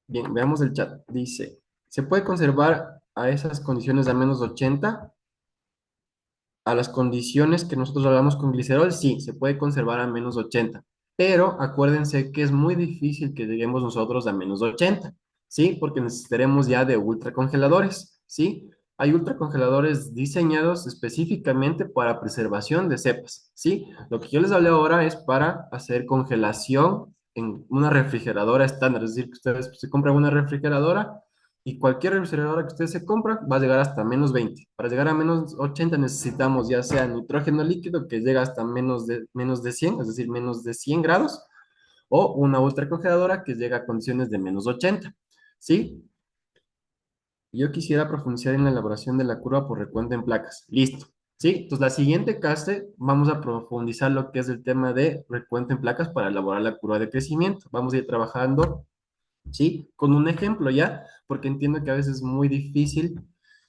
Bien, veamos el chat. Dice, ¿se puede conservar a esas condiciones a -80? A las condiciones que nosotros hablamos con glicerol, sí, se puede conservar a -80, pero acuérdense que es muy difícil que lleguemos nosotros a -80, ¿sí? Porque necesitaremos ya de ultracongeladores, ¿sí? Hay ultracongeladores diseñados específicamente para preservación de cepas, ¿sí? Lo que yo les hablé ahora es para hacer congelación en una refrigeradora estándar, es decir, que ustedes se compran una refrigeradora y cualquier refrigeradora que ustedes se compran va a llegar hasta -20. Para llegar a -80 necesitamos ya sea nitrógeno líquido que llega hasta menos de 100, es decir, menos de 100 grados, o una ultracongeladora que llega a condiciones de -80. ¿Sí? Yo quisiera profundizar en la elaboración de la curva por recuento en placas. Listo. ¿Sí? Entonces, la siguiente clase vamos a profundizar lo que es el tema de recuento en placas para elaborar la curva de crecimiento. Vamos a ir trabajando, ¿sí? Con un ejemplo ya, porque entiendo que a veces es muy difícil,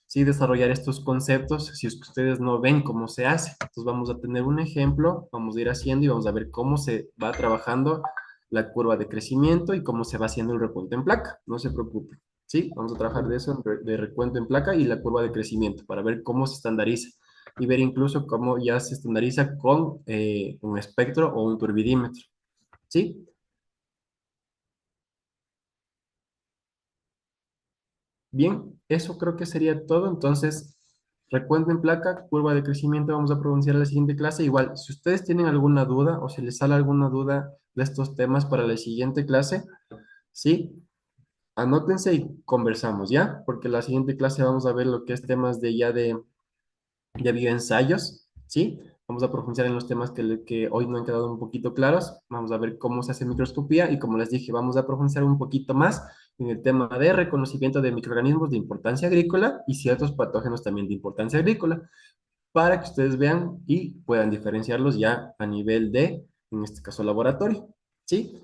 ¿sí? Desarrollar estos conceptos si es que ustedes no ven cómo se hace. Entonces, vamos a tener un ejemplo, vamos a ir haciendo y vamos a ver cómo se va trabajando la curva de crecimiento y cómo se va haciendo el recuento en placa. No se preocupen. ¿Sí? Vamos a trabajar de eso, de recuento en placa y la curva de crecimiento para ver cómo se estandariza y ver incluso cómo ya se estandariza con un espectro o un turbidímetro. ¿Sí? Bien, eso creo que sería todo. Entonces, recuento en placa, curva de crecimiento, vamos a pronunciar la siguiente clase. Igual, si ustedes tienen alguna duda o si les sale alguna duda de estos temas para la siguiente clase, ¿sí? Anótense y conversamos, ¿ya? Porque la siguiente clase vamos a ver lo que es temas de ya de bioensayos, ¿sí? Vamos a profundizar en los temas que hoy no han quedado un poquito claros. Vamos a ver cómo se hace microscopía y como les dije, vamos a profundizar un poquito más en el tema de reconocimiento de microorganismos de importancia agrícola y ciertos patógenos también de importancia agrícola, para que ustedes vean y puedan diferenciarlos ya a nivel de, en este caso, laboratorio, ¿sí?